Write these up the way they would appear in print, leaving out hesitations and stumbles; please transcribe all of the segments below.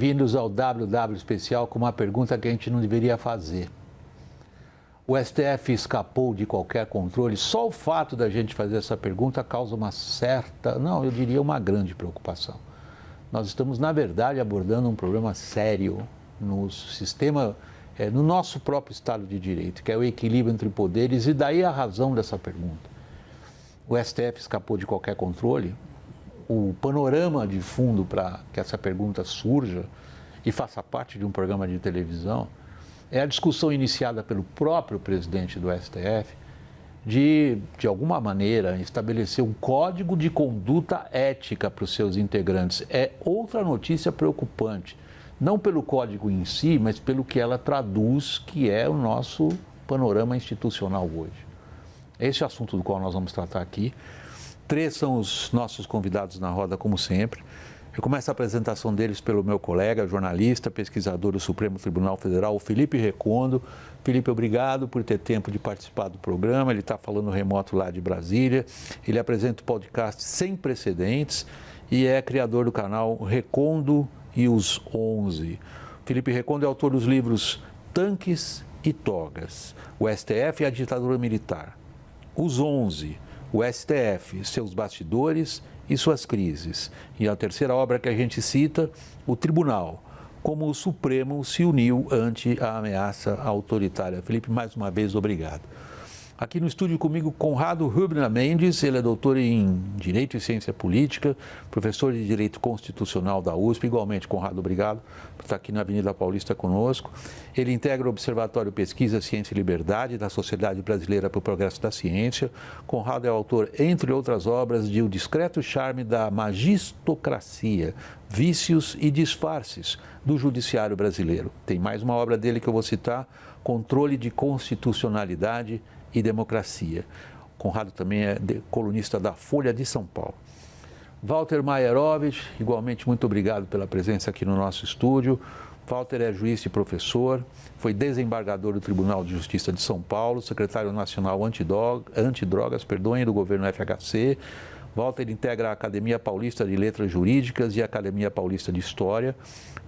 bem-vindos ao WW Especial com uma pergunta que a gente não deveria fazer. O STF escapou de qualquer controle? Só o fato da gente fazer essa pergunta causa uma certa, não, eu diria uma grande preocupação. Nós estamos, na verdade, abordando um problema sério no sistema, no nosso próprio Estado de Direito, que é o equilíbrio entre poderes, e daí a razão dessa pergunta. O STF escapou de qualquer controle? O panorama de fundo para que essa pergunta surja e faça parte de um programa de televisão é a discussão iniciada pelo próprio presidente do STF de alguma maneira, estabelecer um código de conduta ética para os seus integrantes. É outra notícia preocupante, não pelo código em si, mas pelo que ela traduz, que é o nosso panorama institucional hoje. Esse é o assunto do qual nós vamos tratar aqui. 3 são os nossos convidados na roda, como sempre. Eu começo a apresentação deles pelo meu colega, jornalista, pesquisador do Supremo Tribunal Federal, o Felipe Recondo. Felipe, obrigado por ter tempo de participar do programa. Ele está falando remoto lá de Brasília. Ele apresenta o podcast Sem Precedentes e é criador do canal Recondo e os 11. Felipe Recondo é autor dos livros Tanques e Togas, o STF e a Ditadura Militar, os 11, o STF, seus bastidores e suas crises. E a terceira obra que a gente cita, o Tribunal, como o Supremo se uniu ante a ameaça autoritária. Felipe, mais uma vez, obrigado. Aqui no estúdio comigo, Conrado Rubner Mendes, ele é doutor em Direito e Ciência Política, professor de Direito Constitucional da USP. Igualmente, Conrado, obrigado por estar aqui na Avenida Paulista conosco. Ele integra o Observatório Pesquisa, Ciência e Liberdade da Sociedade Brasileira para o Progresso da Ciência. Conrado é autor, entre outras obras, de O Discreto Charme da Magistocracia, Vícios e Disfarces do Judiciário Brasileiro. Tem mais uma obra dele que eu vou citar, Controle de Constitucionalidade e Democracia. Conrado também é colunista da Folha de São Paulo. Walter Maierovitch, igualmente muito obrigado pela presença aqui no nosso estúdio. Walter é juiz e professor, foi desembargador do Tribunal de Justiça de São Paulo, secretário nacional antidrogas, do governo FHC. Walter integra a Academia Paulista de Letras Jurídicas e a Academia Paulista de História.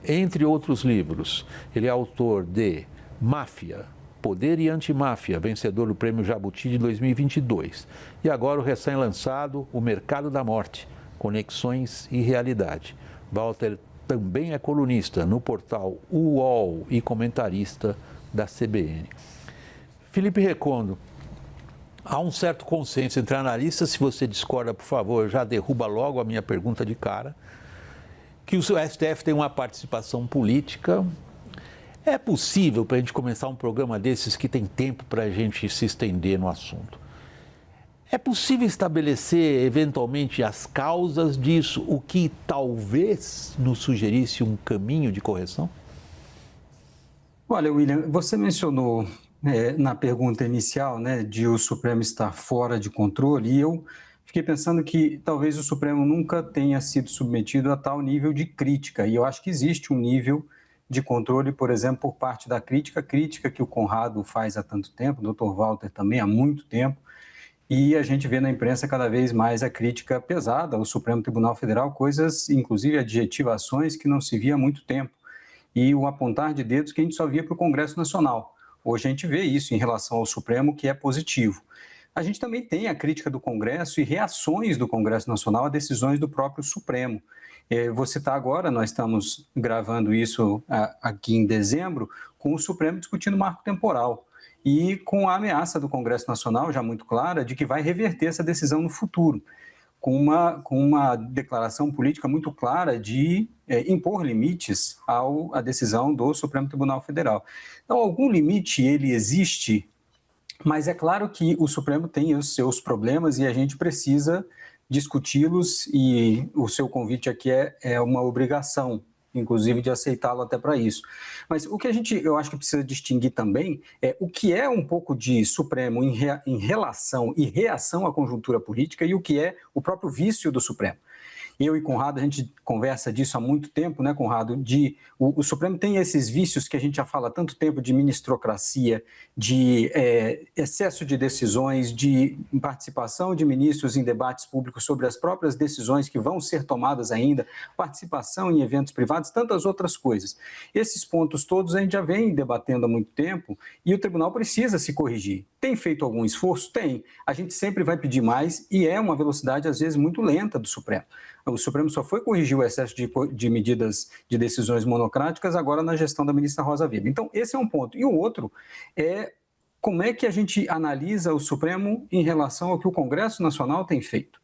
Entre outros livros, ele é autor de Máfia, Poder e Antimáfia, vencedor do Prêmio Jabuti de 2022. E agora o recém-lançado O Mercado da Morte, Conexões e Realidade. Walter também é colunista no portal UOL e comentarista da CBN. Felipe Recondo, há um certo consenso entre analistas, se você discorda, por favor, já derruba logo a minha pergunta de cara, que o STF tem uma participação política. É possível, para a gente começar um programa desses que tem tempo para a gente se estender no assunto, é possível estabelecer eventualmente as causas disso, o que talvez nos sugerisse um caminho de correção? Olha, William, você mencionou na pergunta inicial, né, de o Supremo estar fora de controle, e eu fiquei pensando que talvez o Supremo nunca tenha sido submetido a tal nível de crítica, e eu acho que existe um nível de controle, por exemplo, por parte da crítica que o Conrado faz há tanto tempo, o Dr. Walter também há muito tempo, e a gente vê na imprensa cada vez mais a crítica pesada ao Supremo Tribunal Federal, coisas, inclusive adjetivações que não se via há muito tempo, e o apontar de dedos que a gente só via para o Congresso Nacional. Hoje a gente vê isso em relação ao Supremo, que é positivo. A gente também tem a crítica do Congresso e reações do Congresso Nacional a decisões do próprio Supremo. Vou citar agora, nós estamos gravando isso aqui em dezembro, com o Supremo discutindo o marco temporal e com a ameaça do Congresso Nacional, já muito clara, de que vai reverter essa decisão no futuro, com uma declaração política muito clara de impor limites à decisão do Supremo Tribunal Federal. Então, algum limite ele existe, mas é claro que o Supremo tem os seus problemas e a gente precisa discuti-los, e o seu convite aqui é uma obrigação, inclusive, de aceitá-lo até para isso. Mas o que eu acho que precisa distinguir também é o que é um pouco de Supremo em relação e reação à conjuntura política e o que é o próprio vício do Supremo. Eu e Conrado, a gente conversa disso há muito tempo, né, Conrado? O Supremo tem esses vícios que a gente já fala há tanto tempo de ministrocracia, de excesso de decisões, de participação de ministros em debates públicos sobre as próprias decisões que vão ser tomadas ainda, participação em eventos privados, tantas outras coisas. Esses pontos todos a gente já vem debatendo há muito tempo e o tribunal precisa se corrigir. Tem feito algum esforço? Tem. A gente sempre vai pedir mais e é uma velocidade, às vezes, muito lenta do Supremo. O Supremo só foi corrigir o excesso de medidas de decisões monocráticas agora na gestão da ministra Rosa Weber. Então, esse é um ponto. E o outro é como é que a gente analisa o Supremo em relação ao que o Congresso Nacional tem feito.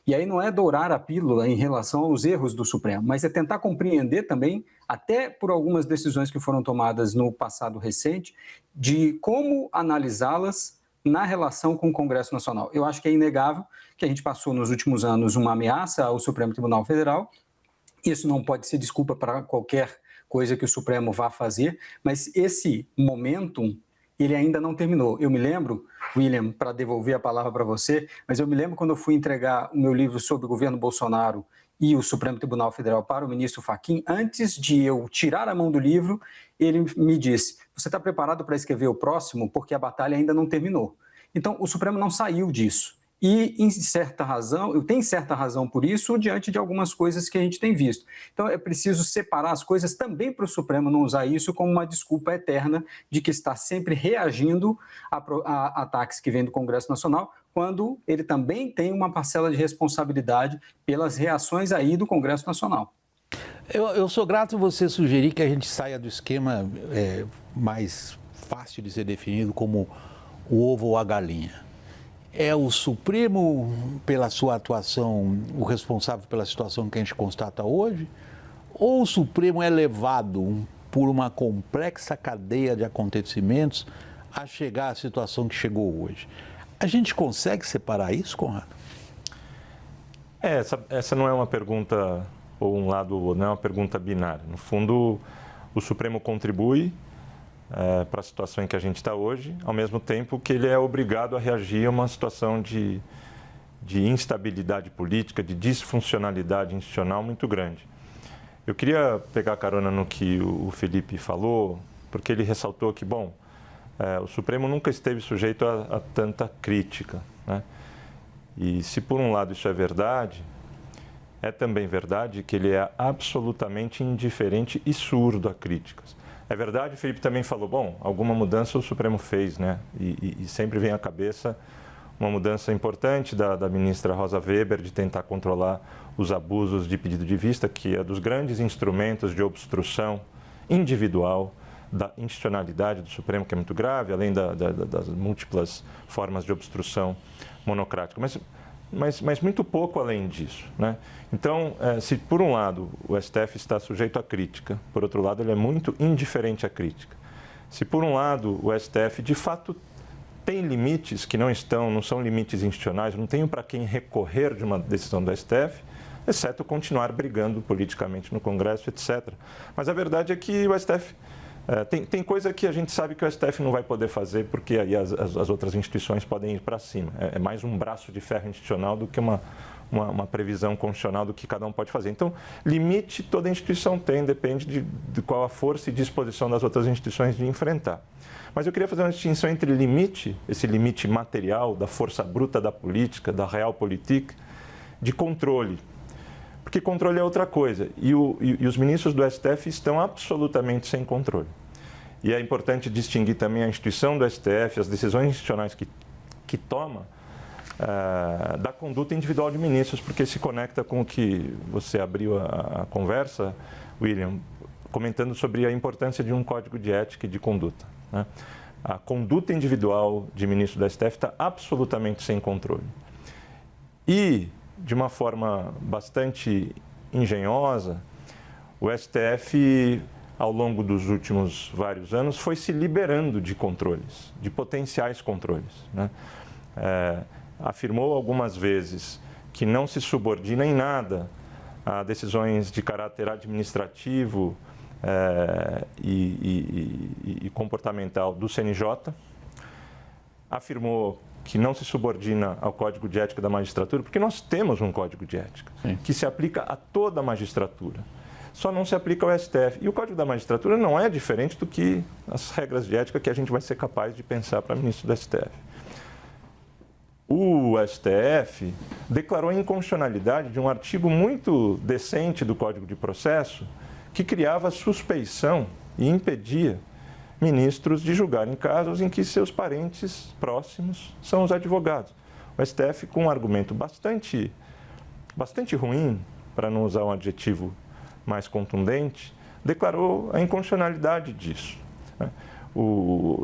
E aí não é dourar a pílula em relação aos erros do Supremo, mas é tentar compreender também, até por algumas decisões que foram tomadas no passado recente, de como analisá-las na relação com o Congresso Nacional. Eu acho que é inegável que a gente passou nos últimos anos uma ameaça ao Supremo Tribunal Federal. Isso não pode ser desculpa para qualquer coisa que o Supremo vá fazer, mas esse momentum, ele ainda não terminou. Eu me lembro, William, para devolver a palavra para você, mas eu me lembro quando eu fui entregar o meu livro sobre o governo Bolsonaro e o Supremo Tribunal Federal para o ministro Fachin, antes de eu tirar a mão do livro, ele me disse: você está preparado para escrever o próximo? Porque a batalha ainda não terminou. Então, o Supremo não saiu disso. E, em certa razão, eu tenho certa razão por isso, diante de algumas coisas que a gente tem visto. Então, é preciso separar as coisas também para o Supremo não usar isso como uma desculpa eterna de que está sempre reagindo a ataques que vêm do Congresso Nacional, quando ele também tem uma parcela de responsabilidade pelas reações aí do Congresso Nacional. Eu sou grato você sugerir que a gente saia do esquema mais fácil de ser definido como o ovo ou a galinha. É o Supremo, pela sua atuação, o responsável pela situação que a gente constata hoje? Ou o Supremo é levado por uma complexa cadeia de acontecimentos a chegar à situação que chegou hoje? A gente consegue separar isso, Conrado? Essa não é uma pergunta ou um lado ou outro, não é uma pergunta binária. No fundo, o Supremo contribui para a situação em que a gente está hoje, ao mesmo tempo que ele é obrigado a reagir a uma situação de instabilidade política, de disfuncionalidade institucional muito grande. Eu queria pegar carona no que o Felipe falou, porque ele ressaltou que, o Supremo nunca esteve sujeito a tanta crítica, né? E se por um lado isso é verdade, é também verdade que ele é absolutamente indiferente e surdo a críticas. É verdade, o Felipe também falou, alguma mudança o Supremo fez, né? E sempre vem à cabeça uma mudança importante da ministra Rosa Weber de tentar controlar os abusos de pedido de vista, que é dos grandes instrumentos de obstrução individual da institucionalidade do Supremo, que é muito grave, além das múltiplas formas de obstrução monocrática. Mas muito pouco além disso, né? Então, se por um lado o STF está sujeito à crítica, por outro lado ele é muito indiferente à crítica. Se por um lado o STF de fato tem limites que não são limites institucionais, não tem para quem recorrer de uma decisão do STF, exceto continuar brigando politicamente no Congresso, etc. Mas a verdade é que o STF tem coisa que a gente sabe que o STF não vai poder fazer, porque aí as outras instituições podem ir para cima. É mais um braço de ferro institucional do que uma previsão constitucional do que cada um pode fazer. Então, limite toda instituição tem, depende de qual a força e disposição das outras instituições de enfrentar. Mas eu queria fazer uma distinção entre limite, esse limite material, da força bruta da política, da realpolitik, de controle. Porque controle é outra coisa. E os ministros do STF estão absolutamente sem controle. E é importante distinguir também a instituição do STF, as decisões institucionais que toma, da conduta individual de ministros, porque se conecta com o que você abriu a conversa, William, comentando sobre a importância de um código de ética e de conduta, né? A conduta individual de ministro do STF está absolutamente sem controle. E, de uma forma bastante engenhosa, o STF, ao longo dos últimos vários anos, foi se liberando de controles, de potenciais controles, né? Afirmou algumas vezes que não se subordina em nada a decisões de caráter administrativo e comportamental do CNJ. Afirmou que não se subordina ao Código de Ética da Magistratura, porque nós temos um Código de Ética que se aplica a toda a magistratura. Só não se aplica ao STF. E o Código da Magistratura não é diferente do que as regras de ética que a gente vai ser capaz de pensar para ministro do STF. O STF declarou a inconstitucionalidade de um artigo muito decente do Código de Processo que criava suspeição e impedia ministros de julgarem casos em que seus parentes próximos são os advogados. O STF, com um argumento bastante ruim, para não usar um adjetivo mais contundente, declarou a inconstitucionalidade disso.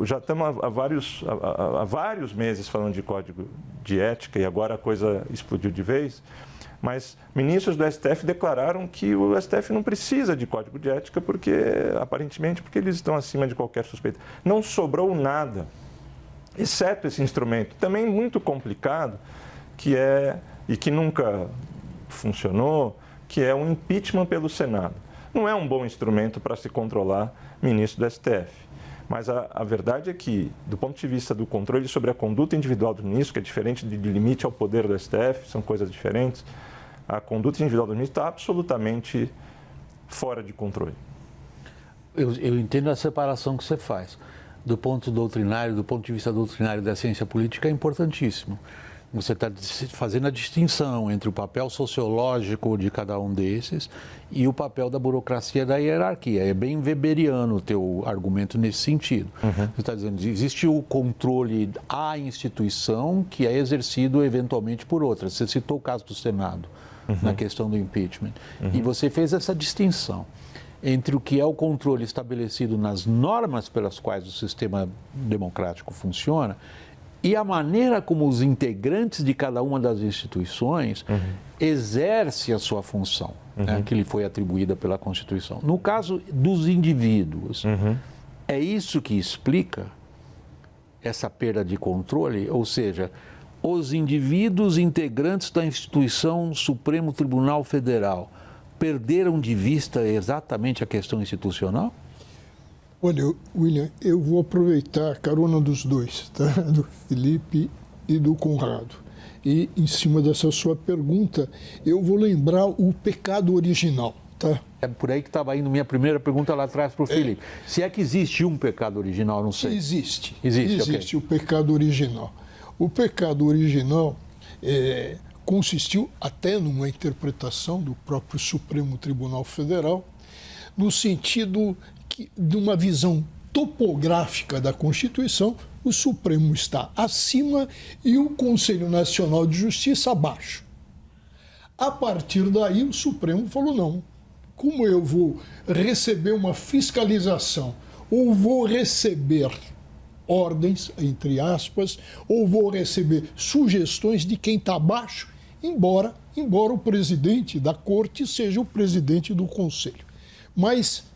Já estamos há vários meses falando de Código de Ética e agora a coisa explodiu de vez, mas ministros do STF declararam que o STF não precisa de Código de Ética aparentemente porque eles estão acima de qualquer suspeita. Não sobrou nada, exceto esse instrumento, também muito complicado, e que nunca funcionou, que é o impeachment pelo Senado. Não é um bom instrumento para se controlar ministro do STF. Mas a verdade é que, do ponto de vista do controle sobre a conduta individual do ministro, que é diferente de limite ao poder do STF, são coisas diferentes, a conduta individual do ministro está absolutamente fora de controle. Eu entendo a separação que você faz. Do ponto de vista doutrinário da ciência política, é importantíssimo. Você está fazendo a distinção entre o papel sociológico de cada um desses e o papel da burocracia da hierarquia. É bem weberiano o teu argumento nesse sentido. Você está dizendo que existe o controle à instituição que é exercido eventualmente por outras. Você citou o caso do Senado na questão do impeachment. E você fez essa distinção entre o que é o controle estabelecido nas normas pelas quais o sistema democrático funciona e a maneira como os integrantes de cada uma das instituições exerce a sua função, né, que lhe foi atribuída pela Constituição. No caso dos indivíduos, é isso que explica essa perda de controle? Ou seja, os indivíduos integrantes da instituição Supremo Tribunal Federal perderam de vista exatamente a questão institucional? Olha, William, eu vou aproveitar a carona dos dois, tá? Do Felipe e do Conrado. E, em cima dessa sua pergunta, eu vou lembrar o pecado original, tá? É por aí que estava indo minha primeira pergunta lá atrás para o Felipe. Se é que existe um pecado original, não sei. Existe okay. O pecado original. O pecado original consistiu até numa interpretação do próprio Supremo Tribunal Federal, no sentido de uma visão topográfica da Constituição, o Supremo está acima e o Conselho Nacional de Justiça abaixo. A partir daí, o Supremo falou, não, como eu vou receber uma fiscalização, ou vou receber ordens, entre aspas, ou vou receber sugestões de quem está abaixo, embora o presidente da Corte seja o presidente do Conselho. Mas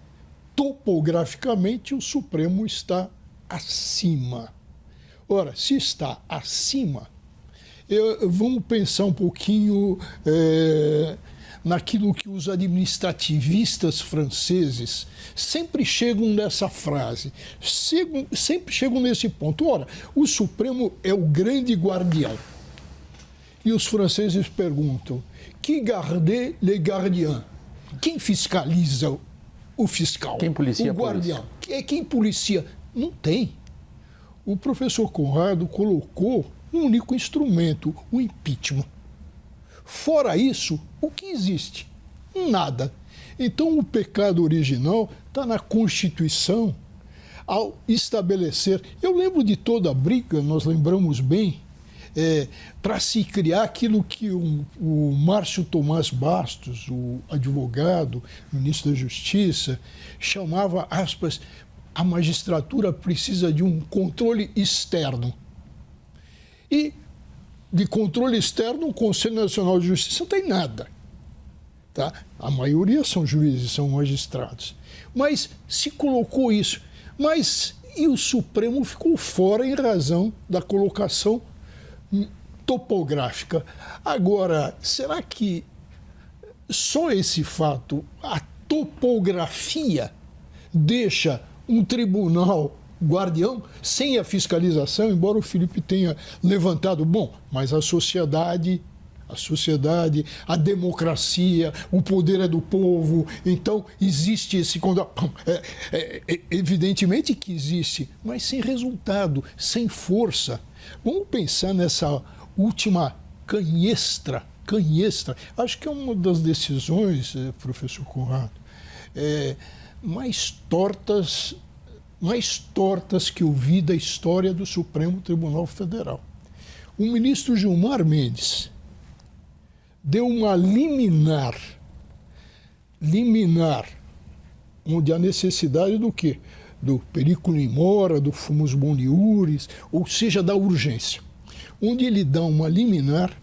topograficamente, o Supremo está acima. Ora, se está acima, vamos pensar um pouquinho naquilo que os administrativistas franceses sempre chegam nessa frase, sempre chegam nesse ponto. Ora, o Supremo é o grande guardião. E os franceses perguntam, qui garde le gardien? Quem fiscaliza o fiscal? Quem policia o guardião? Quem policia? Não tem. O professor Conrado colocou um único instrumento, o impeachment. Fora isso, o que existe? Nada. Então, o pecado original está na Constituição, ao estabelecer... Eu lembro de toda a briga, nós lembramos bem, para se criar aquilo que o Márcio Tomás Bastos, o advogado, ministro da Justiça, chamava, aspas, a magistratura precisa de um controle externo. E de controle externo, o Conselho Nacional de Justiça não tem nada. Tá? A maioria são juízes, são magistrados. Mas se colocou isso. E o Supremo ficou fora em razão da colocação topográfica. Agora, será que só esse fato, a topografia, deixa um tribunal guardião sem a fiscalização, embora o Felipe tenha levantado, bom, mas a sociedade, a democracia, o poder é do povo, então existe esse controle. Evidentemente que existe, mas sem resultado, sem força. Vamos pensar nessa última canhestra. Acho que é uma das decisões, professor Conrado, mais tortas que eu vi da história do Supremo Tribunal Federal. O ministro Gilmar Mendes deu uma liminar, onde a necessidade do quê? Do periculum in mora, do fumus boni iuris, ou seja, da urgência. Onde ele dá uma liminar,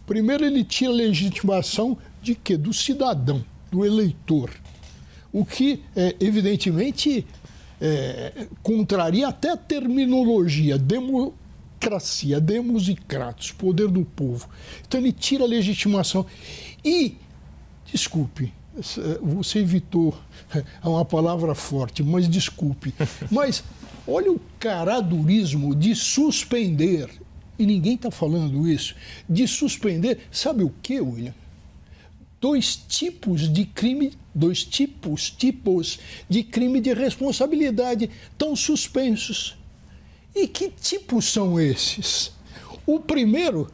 primeiro ele tira a legitimação de quê? Do cidadão, do eleitor. O que, evidentemente, contraria até a terminologia, democracia, demos e kratos, poder do povo. Então ele tira a legitimação. E, desculpe, você evitou uma palavra forte, mas desculpe. Mas olha o caradurismo de suspender, e ninguém está falando isso, de suspender, sabe o que, William? Dois tipos de crime de responsabilidade estão suspensos. E que tipos são esses? O primeiro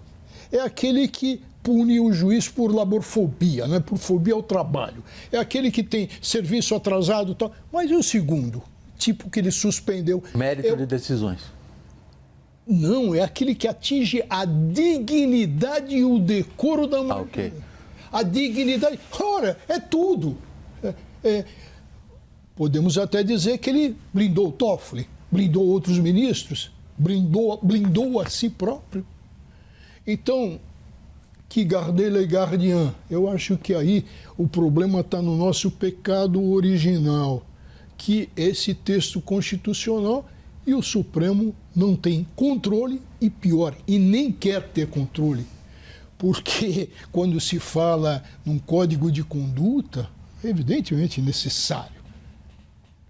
é aquele que pune o juiz por laborfobia, né? Por fobia ao trabalho. É aquele que tem serviço atrasado e tal. Mas e o segundo tipo que ele suspendeu? Mérito de decisões. Não, é aquele que atinge a dignidade e o decoro da mulher. Ok. A dignidade, ora, é tudo. Podemos até dizer que ele blindou o Toffoli, blindou outros ministros, blindou a si próprio. Então, que gardez le gardien, eu acho que aí o problema está no nosso pecado original, que esse texto constitucional e o Supremo não tem controle e pior, e nem quer ter controle. Porque quando se fala num código de conduta, é evidentemente necessário,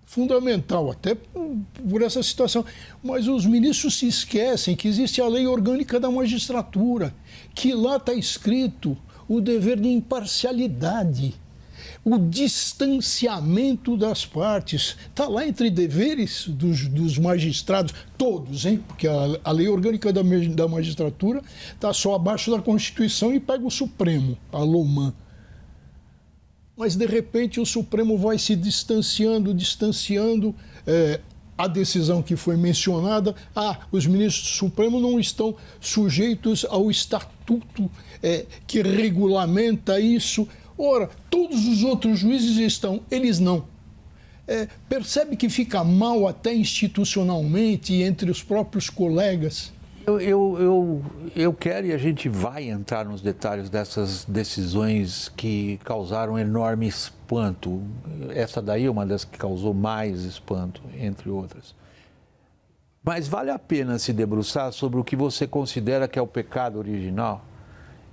fundamental até por essa situação. Mas os ministros se esquecem que existe a lei orgânica da magistratura, que lá está escrito o dever de imparcialidade, o distanciamento das partes. Está lá entre deveres dos magistrados, todos, hein? Porque a lei orgânica da magistratura está só abaixo da Constituição e pega o Supremo, a LOMAN. Mas, de repente, o Supremo vai se distanciando. A decisão que foi mencionada, os ministros do Supremo não estão sujeitos ao estatuto que regulamenta isso. Ora, todos os outros juízes estão, eles não. Percebe que fica mal até institucionalmente entre os próprios colegas? Eu quero, e a gente vai entrar nos detalhes dessas decisões que causaram enorme espanto. Essa daí é uma das que causou mais espanto, entre outras. Mas vale a pena se debruçar sobre o que você considera que é o pecado original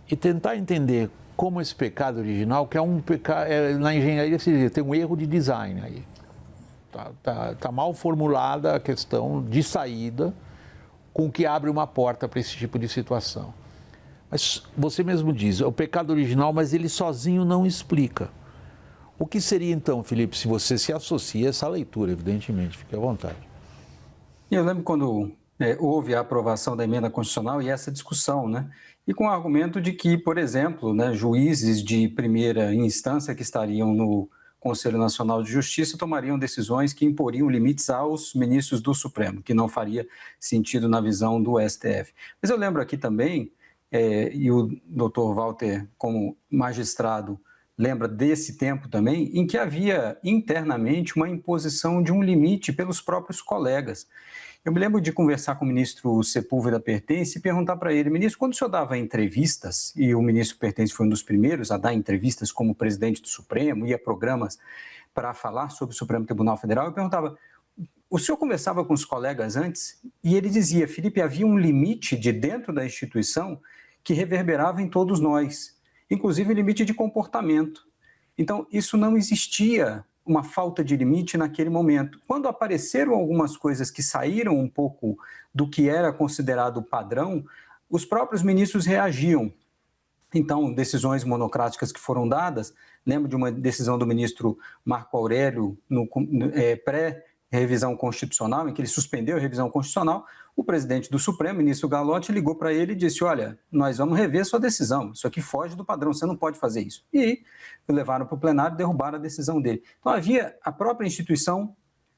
e tentar entender como esse pecado original, que é um pecado, na engenharia se diz, tem um erro de design aí. Tá mal formulada a questão de saída, com que abre uma porta para esse tipo de situação. Mas você mesmo diz, é o pecado original, mas ele sozinho não explica. O que seria então, Felipe, se você se associa a essa leitura, evidentemente, fique à vontade. Eu lembro quando houve a aprovação da emenda constitucional e essa discussão, né? E com o argumento de que, por exemplo, né, juízes de primeira instância que estariam no Conselho Nacional de Justiça tomariam decisões que imporiam limites aos ministros do Supremo, que não faria sentido na visão do STF. Mas eu lembro aqui também, e o doutor Walter, como magistrado, lembra desse tempo também, em que havia internamente uma imposição de um limite pelos próprios colegas. Eu me lembro de conversar com o ministro Sepúlveda Pertence e perguntar para ele, ministro, quando o senhor dava entrevistas, e o ministro Pertence foi um dos primeiros a dar entrevistas como presidente do Supremo, ia a programas para falar sobre o Supremo Tribunal Federal, eu perguntava, o senhor conversava com os colegas antes? E ele dizia, Felipe, havia um limite de dentro da instituição que reverberava em todos nós, inclusive o limite de comportamento. Então, isso não existia uma falta de limite naquele momento. Quando apareceram algumas coisas que saíram um pouco do que era considerado padrão, os próprios ministros reagiam. Então, decisões monocráticas que foram dadas, lembro de uma decisão do ministro Marco Aurélio no pré-revisão constitucional, em que ele suspendeu a revisão constitucional. O presidente do Supremo, ministro Galotti, ligou para ele e disse: olha, nós vamos rever sua decisão, isso aqui foge do padrão, você não pode fazer isso. E levaram para o plenário e derrubaram a decisão dele. Então, a própria instituição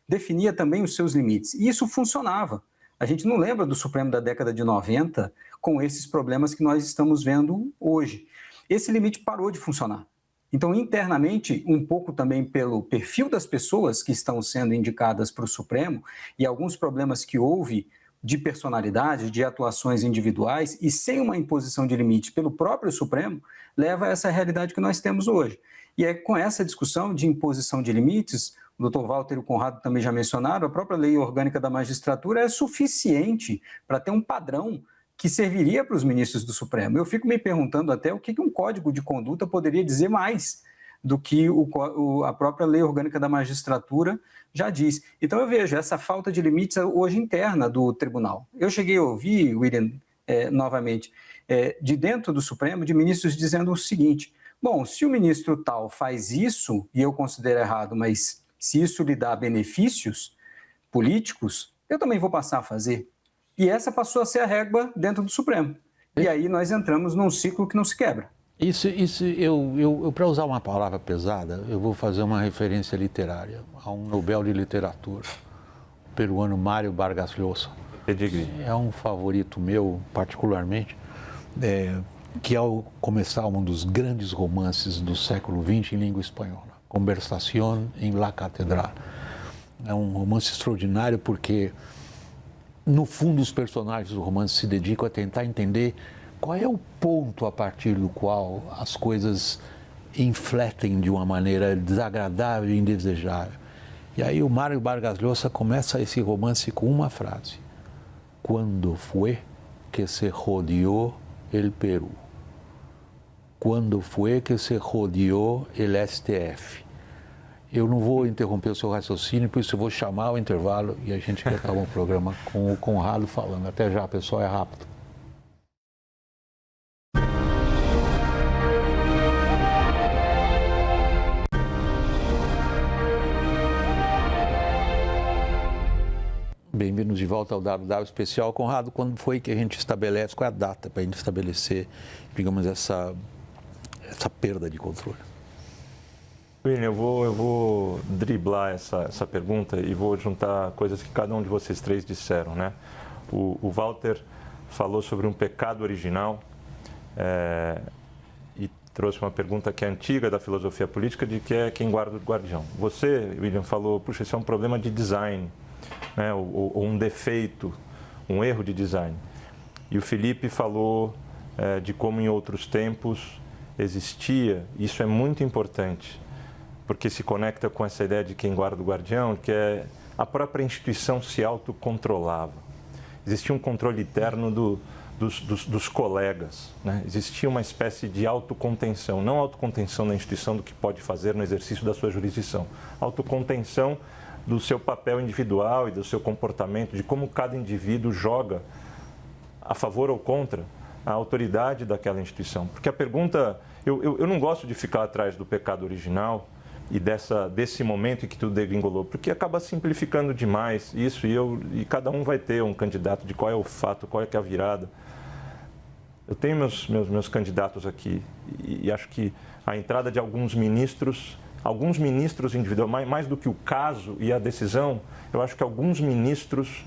definia também os seus limites, e isso funcionava. A gente não lembra do Supremo da década de 90 com esses problemas que nós estamos vendo hoje. Esse limite parou de funcionar. Então, internamente, um pouco também pelo perfil das pessoas que estão sendo indicadas para o Supremo e alguns problemas que houve de personalidade, de atuações individuais e sem uma imposição de limite pelo próprio Supremo, leva a essa realidade que nós temos hoje. E é com essa discussão de imposição de limites, o Dr. Walter e o Conrado também já mencionaram, a própria lei orgânica da magistratura é suficiente para ter um padrão que serviria para os ministros do Supremo. Eu fico me perguntando até o que um código de conduta poderia dizer mais do que a própria lei orgânica da magistratura já diz. Então eu vejo essa falta de limites hoje interna do tribunal. Eu cheguei a ouvir, William, novamente, de dentro do Supremo, de ministros dizendo o seguinte: bom, se o ministro tal faz isso, e eu considero errado, mas se isso lhe dá benefícios políticos, eu também vou passar a fazer. E essa passou a ser a régua dentro do Supremo. E aí nós entramos num ciclo que não se quebra. Eu para usar uma palavra pesada, eu vou fazer uma referência literária a um Nobel de Literatura, o peruano Mário Vargas Llosa. É um favorito meu, particularmente, que ao começar um dos grandes romances do século XX em língua espanhola, Conversación en la Catedral. É um romance extraordinário porque, no fundo, os personagens do romance se dedicam a tentar entender qual é o ponto a partir do qual as coisas infletem de uma maneira desagradável e indesejável. E aí o Mário Vargas Llosa começa esse romance com uma frase: Quando foi que se rodeou el Perú? Quando foi que se rodeou el STF? Eu não vou interromper o seu raciocínio, por isso eu vou chamar o intervalo e a gente retorna o programa com o Conrado falando. Até já, pessoal, é rápido. Bem-vindos de volta ao WW Especial. Conrado, quando foi que a gente estabelece, qual é a data para a gente estabelecer, digamos, essa perda de controle? William, eu vou driblar essa pergunta e vou juntar coisas que cada um de vocês três disseram, né? O Walter falou sobre um pecado original e trouxe uma pergunta que é antiga da filosofia política, de que é quem guarda o guardião. Você, William, falou, puxa, isso é um problema de design, né? ou um defeito, um erro de design. E o Felipe falou de como em outros tempos existia, isso é muito importante, porque se conecta com essa ideia de quem guarda o guardião, que é a própria instituição se autocontrolava. Existia um controle interno dos colegas, né? Existia uma espécie de autocontenção, não autocontenção da instituição do que pode fazer no exercício da sua jurisdição, autocontenção do seu papel individual e do seu comportamento, de como cada indivíduo joga a favor ou contra a autoridade daquela instituição. Porque a pergunta, eu não gosto de ficar atrás do pecado original e desse momento em que tudo degringolou, porque acaba simplificando demais isso e cada um vai ter um candidato de qual é o fato, qual é que é a virada. Eu tenho meus candidatos aqui e acho que a entrada de alguns ministros individuais, mais do que o caso e a decisão, eu acho que alguns ministros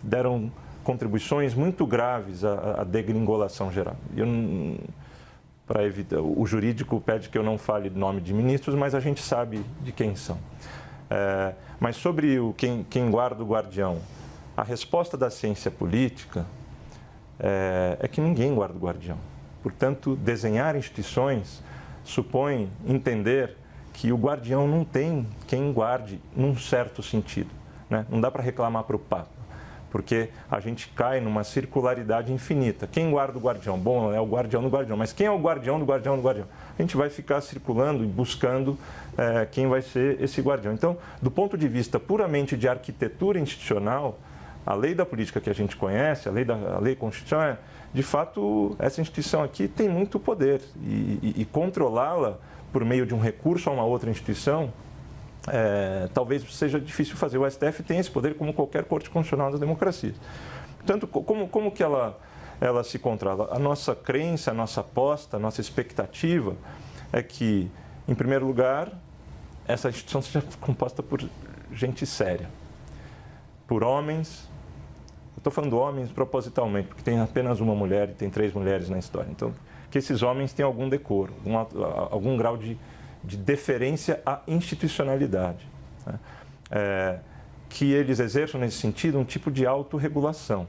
deram contribuições muito graves à degringolação geral. Para evitar, o jurídico pede que eu não fale nome de ministros, mas a gente sabe de quem são. Mas sobre quem guarda o guardião, a resposta da ciência política é que ninguém guarda o guardião. Portanto, desenhar instituições supõe entender que o guardião não tem quem guarde num certo sentido, né? Não dá para reclamar para o Papa, porque a gente cai numa circularidade infinita. Quem guarda o guardião? Bom, é o guardião do guardião, mas quem é o guardião do guardião do guardião? A gente vai ficar circulando e buscando quem vai ser esse guardião. Então, do ponto de vista puramente de arquitetura institucional, a lei da política que a gente conhece, a lei constitucional, de fato, essa instituição aqui tem muito poder e controlá-la por meio de um recurso a uma outra instituição, talvez seja difícil fazer. O STF tem esse poder como qualquer corte constitucional das democracias. Portanto, como que ela se controla? A nossa crença, a nossa aposta, a nossa expectativa é que, em primeiro lugar, essa instituição seja composta por gente séria, por homens. Estou falando homens propositalmente, porque tem apenas uma mulher e tem 3 mulheres na história. Então, que esses homens tenham algum decoro, algum grau de deferência à institucionalidade. Né? Que eles exerçam, nesse sentido, um tipo de autorregulação.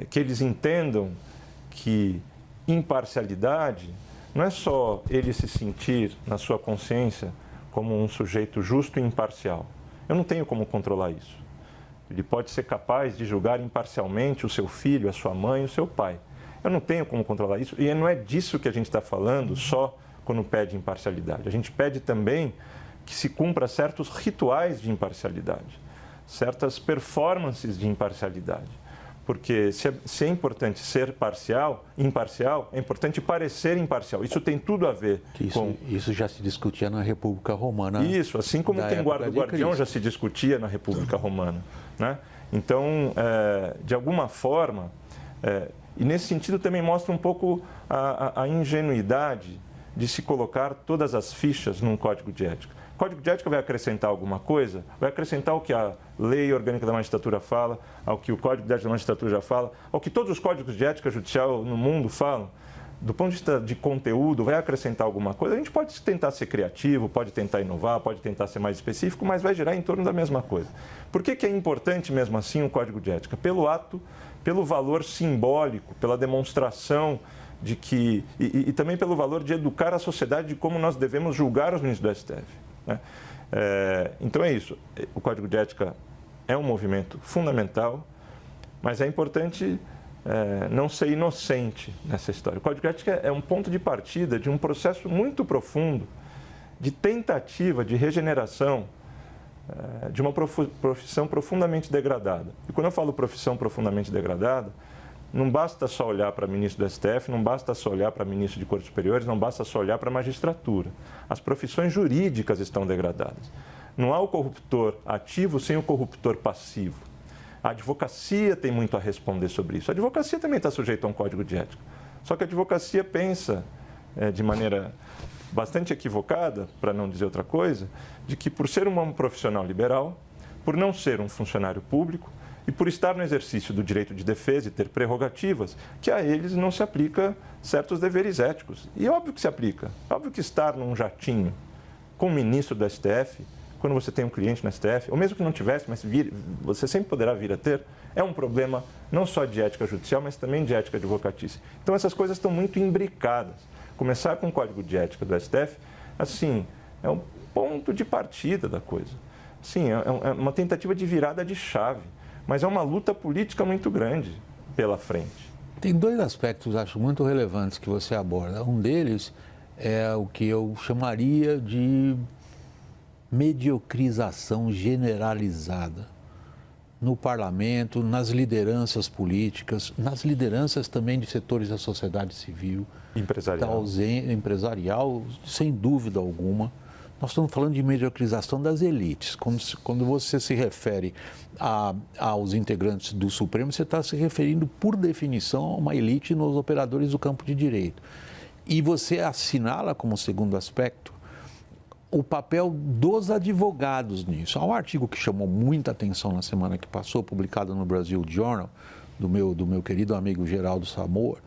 Que eles entendam que imparcialidade não é só ele se sentir, na sua consciência, como um sujeito justo e imparcial. Eu não tenho como controlar isso. Ele pode ser capaz de julgar imparcialmente o seu filho, a sua mãe, o seu pai. Eu não tenho como controlar isso. E não é disso que a gente está falando só quando pede imparcialidade. A gente pede também que se cumpra certos rituais de imparcialidade, certas performances de imparcialidade. Porque se é importante ser imparcial, é importante parecer imparcial. Isso tem tudo a ver com... Isso já se discutia na República Romana. Isso, assim como quem guarda o guardião já se discutia na República Romana. Né? Então, de alguma forma, e nesse sentido também mostra um pouco a ingenuidade de se colocar todas as fichas num código de ética. O Código de Ética vai acrescentar alguma coisa? Vai acrescentar o que a Lei Orgânica da Magistratura fala, ao que o Código de Ética da Magistratura já fala, ao que todos os códigos de ética judicial no mundo falam? Do ponto de vista de conteúdo, vai acrescentar alguma coisa? A gente pode tentar ser criativo, pode tentar inovar, pode tentar ser mais específico, mas vai girar em torno da mesma coisa. Por que é importante, mesmo assim, o Código de Ética? Pelo ato, pelo valor simbólico, pela demonstração de que... E também pelo valor de educar a sociedade de como nós devemos julgar os ministros do STF. Né? Então é isso. O Código de Ética é um movimento fundamental, mas é importante não ser inocente nessa história. O Código de Ética é um ponto de partida de um processo muito profundo de tentativa de regeneração de uma profissão profundamente degradada. E quando eu falo profissão profundamente degradada, não basta só olhar para ministro do STF, não basta só olhar para ministro de Cortes Superiores, não basta só olhar para a magistratura. As profissões jurídicas estão degradadas. Não há o corruptor ativo sem o corruptor passivo. A advocacia tem muito a responder sobre isso. A advocacia também está sujeita a um código de ética. Só que a advocacia pensa de maneira bastante equivocada, para não dizer outra coisa, de que por ser um profissional liberal, por não ser um funcionário público, e por estar no exercício do direito de defesa e ter prerrogativas, que a eles não se aplica certos deveres éticos. E óbvio que se aplica. Óbvio que estar num jatinho com o ministro do STF, quando você tem um cliente no STF, ou mesmo que não tivesse, mas você sempre poderá vir a ter, é um problema não só de ética judicial, mas também de ética advocatícia. Então essas coisas estão muito imbricadas. Começar com o Código de Ética do STF, assim, é um ponto de partida da coisa. Sim, é uma tentativa de virada de chave. Mas é uma luta política muito grande pela frente. Tem 2 aspectos, acho, muito relevantes que você aborda. Um deles é o que eu chamaria de mediocrização generalizada no parlamento, nas lideranças políticas, nas lideranças também de setores da sociedade civil. Empresarial, sem dúvida alguma. Nós estamos falando de mediocrização das elites. Quando você se refere aos integrantes do Supremo, você está se referindo, por definição, a uma elite nos operadores do campo de direito. E você assinala, como segundo aspecto, o papel dos advogados nisso. Há um artigo que chamou muita atenção na semana que passou, publicado no Brasil Journal, do meu querido amigo Geraldo Samor,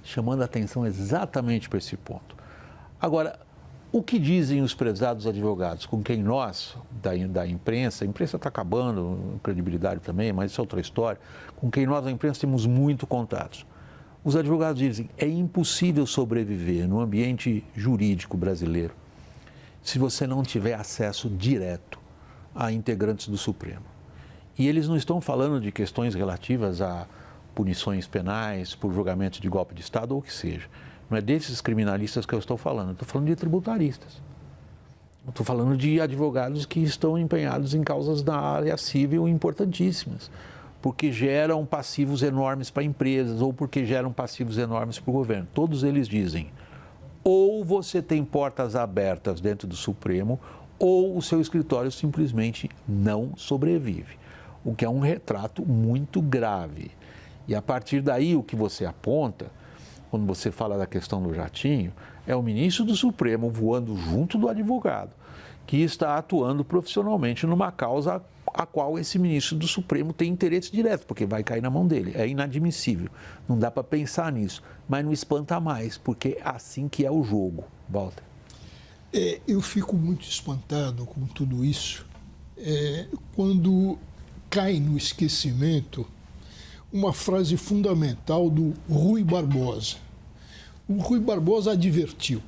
chamando a atenção exatamente para esse ponto. Agora, o que dizem os prezados advogados, com quem nós, da imprensa, a imprensa está acabando, credibilidade também, mas isso é outra história, com quem nós, da imprensa, temos muito contatos. Os advogados dizem que é impossível sobreviver no ambiente jurídico brasileiro se você não tiver acesso direto a integrantes do Supremo. E eles não estão falando de questões relativas a punições penais por julgamento de golpe de Estado ou o que seja. Não é desses criminalistas que eu estou falando, eu estou falando de tributaristas. Eu estou falando de advogados que estão empenhados em causas da área civil importantíssimas, porque geram passivos enormes para empresas ou porque geram passivos enormes para o governo. Todos eles dizem, ou você tem portas abertas dentro do Supremo, ou o seu escritório simplesmente não sobrevive, o que é um retrato muito grave. E a partir daí, o que você aponta, quando você fala da questão do jatinho, é o ministro do Supremo voando junto do advogado, que está atuando profissionalmente numa causa a qual esse ministro do Supremo tem interesse direto, porque vai cair na mão dele. É inadmissível. Não dá para pensar nisso. Mas não espanta mais, porque é assim que é o jogo. Walter. Eu fico muito espantado com tudo isso quando cai no esquecimento uma frase fundamental do Rui Barbosa. O Rui Barbosa advertiu.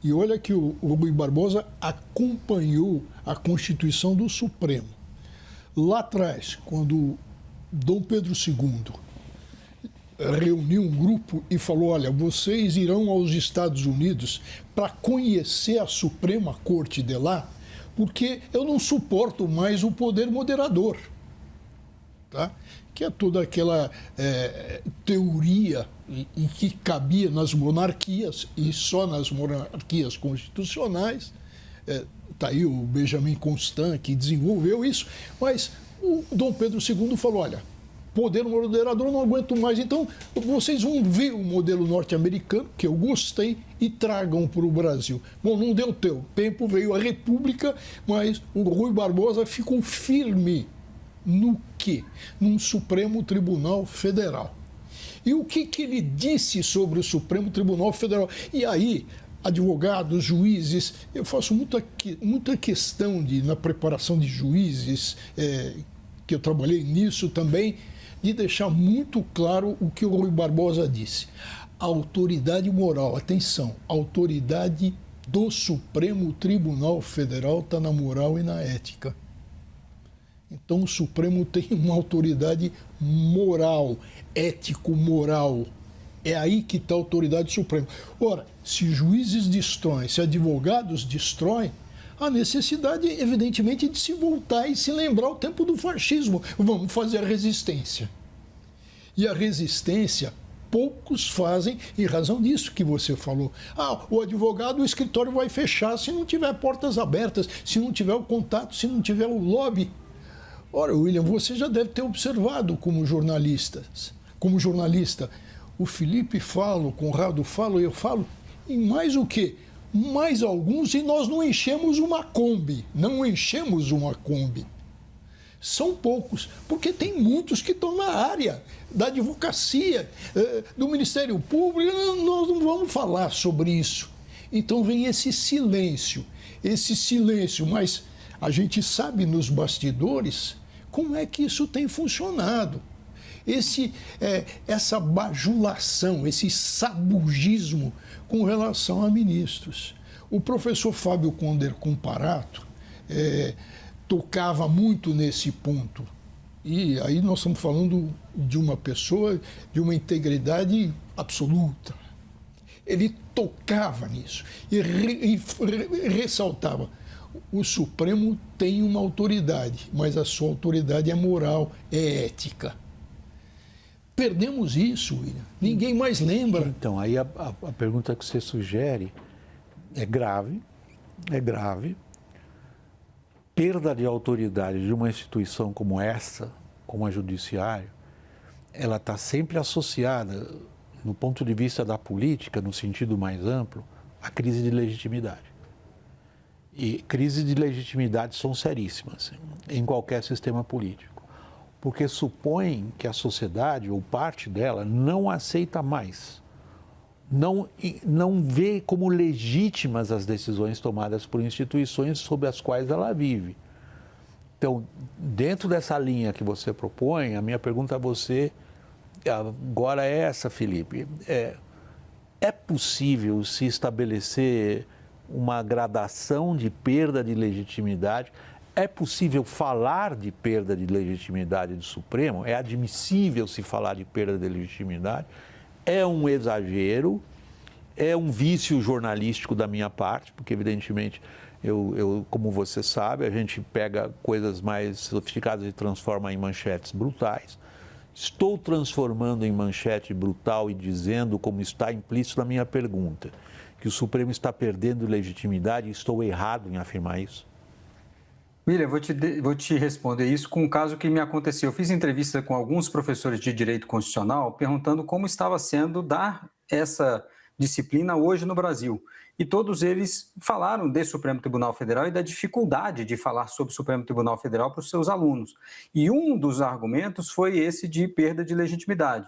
E olha que o Rui Barbosa acompanhou a Constituição do Supremo. Lá atrás, quando Dom Pedro II reuniu um grupo e falou, olha, vocês irão aos Estados Unidos para conhecer a Suprema Corte de lá, porque eu não suporto mais o poder moderador. Tá? Que é toda aquela teoria em que cabia nas monarquias, e só nas monarquias constitucionais. Está aí o Benjamin Constant que desenvolveu isso, mas o Dom Pedro II falou, olha, poder moderador eu não aguento mais, então vocês vão ver o modelo norte-americano, que eu gostei, e tragam para o Brasil. Bom, não deu tempo, veio a República, mas o Rui Barbosa ficou firme no quê? Num Supremo Tribunal Federal. E o que ele disse sobre o Supremo Tribunal Federal? E aí, advogados, juízes, eu faço muita questão na preparação de juízes, que eu trabalhei nisso também, de deixar muito claro o que o Rui Barbosa disse. A autoridade moral, atenção, a autoridade do Supremo Tribunal Federal está na moral e na ética. Então, o Supremo tem uma autoridade moral, ético-moral. É aí que está a autoridade suprema. Ora, se juízes destroem, se advogados destroem, a necessidade, evidentemente, de se voltar e se lembrar o tempo do fascismo. Vamos fazer a resistência. E a resistência, poucos fazem, em razão disso que você falou. O advogado, o escritório vai fechar se não tiver portas abertas, se não tiver o contato, se não tiver o lobby. Ora, William, você já deve ter observado como jornalista. O Felipe fala, o Conrado fala, eu falo, e mais o quê? Mais alguns, e nós não enchemos uma Kombi. São poucos, porque tem muitos que estão na área da advocacia, do Ministério Público, nós não vamos falar sobre isso. Então vem esse silêncio, mas a gente sabe nos bastidores como é que isso tem funcionado. Essa bajulação, esse sabugismo com relação a ministros. O professor Fábio Conder Comparato tocava muito nesse ponto. E aí nós estamos falando de uma pessoa de uma integridade absoluta. Ele tocava nisso e ressaltava: o Supremo tem uma autoridade, mas a sua autoridade é moral, é ética. Perdemos isso, William. Ninguém mais lembra. Então, aí a pergunta que você sugere é grave. Perda de autoridade de uma instituição como essa, como a judiciária, ela está sempre associada, no ponto de vista da política, no sentido mais amplo, à crise de legitimidade. E crises de legitimidade são seríssimas em qualquer sistema político, porque supõem que a sociedade, ou parte dela, não aceita mais, não vê como legítimas as decisões tomadas por instituições sob as quais ela vive. Então, dentro dessa linha que você propõe, a minha pergunta a você agora é essa, Felipe. É possível se estabelecer uma gradação de perda de legitimidade? é possível falar de perda de legitimidade do Supremo, é admissível se falar de perda de legitimidade, é um exagero, é um vício jornalístico da minha parte, porque evidentemente, como você sabe, a gente pega coisas mais sofisticadas e transforma em manchetes brutais. Estou transformando em manchete brutal e dizendo, como está implícito na minha pergunta, que o Supremo está perdendo legitimidade e estou errado em afirmar isso? William, vou te responder isso com um caso que me aconteceu. Eu fiz entrevista com alguns professores de Direito Constitucional perguntando como estava sendo dar essa disciplina hoje no Brasil. E todos eles falaram do Supremo Tribunal Federal e da dificuldade de falar sobre o Supremo Tribunal Federal para os seus alunos. E um dos argumentos foi esse de perda de legitimidade.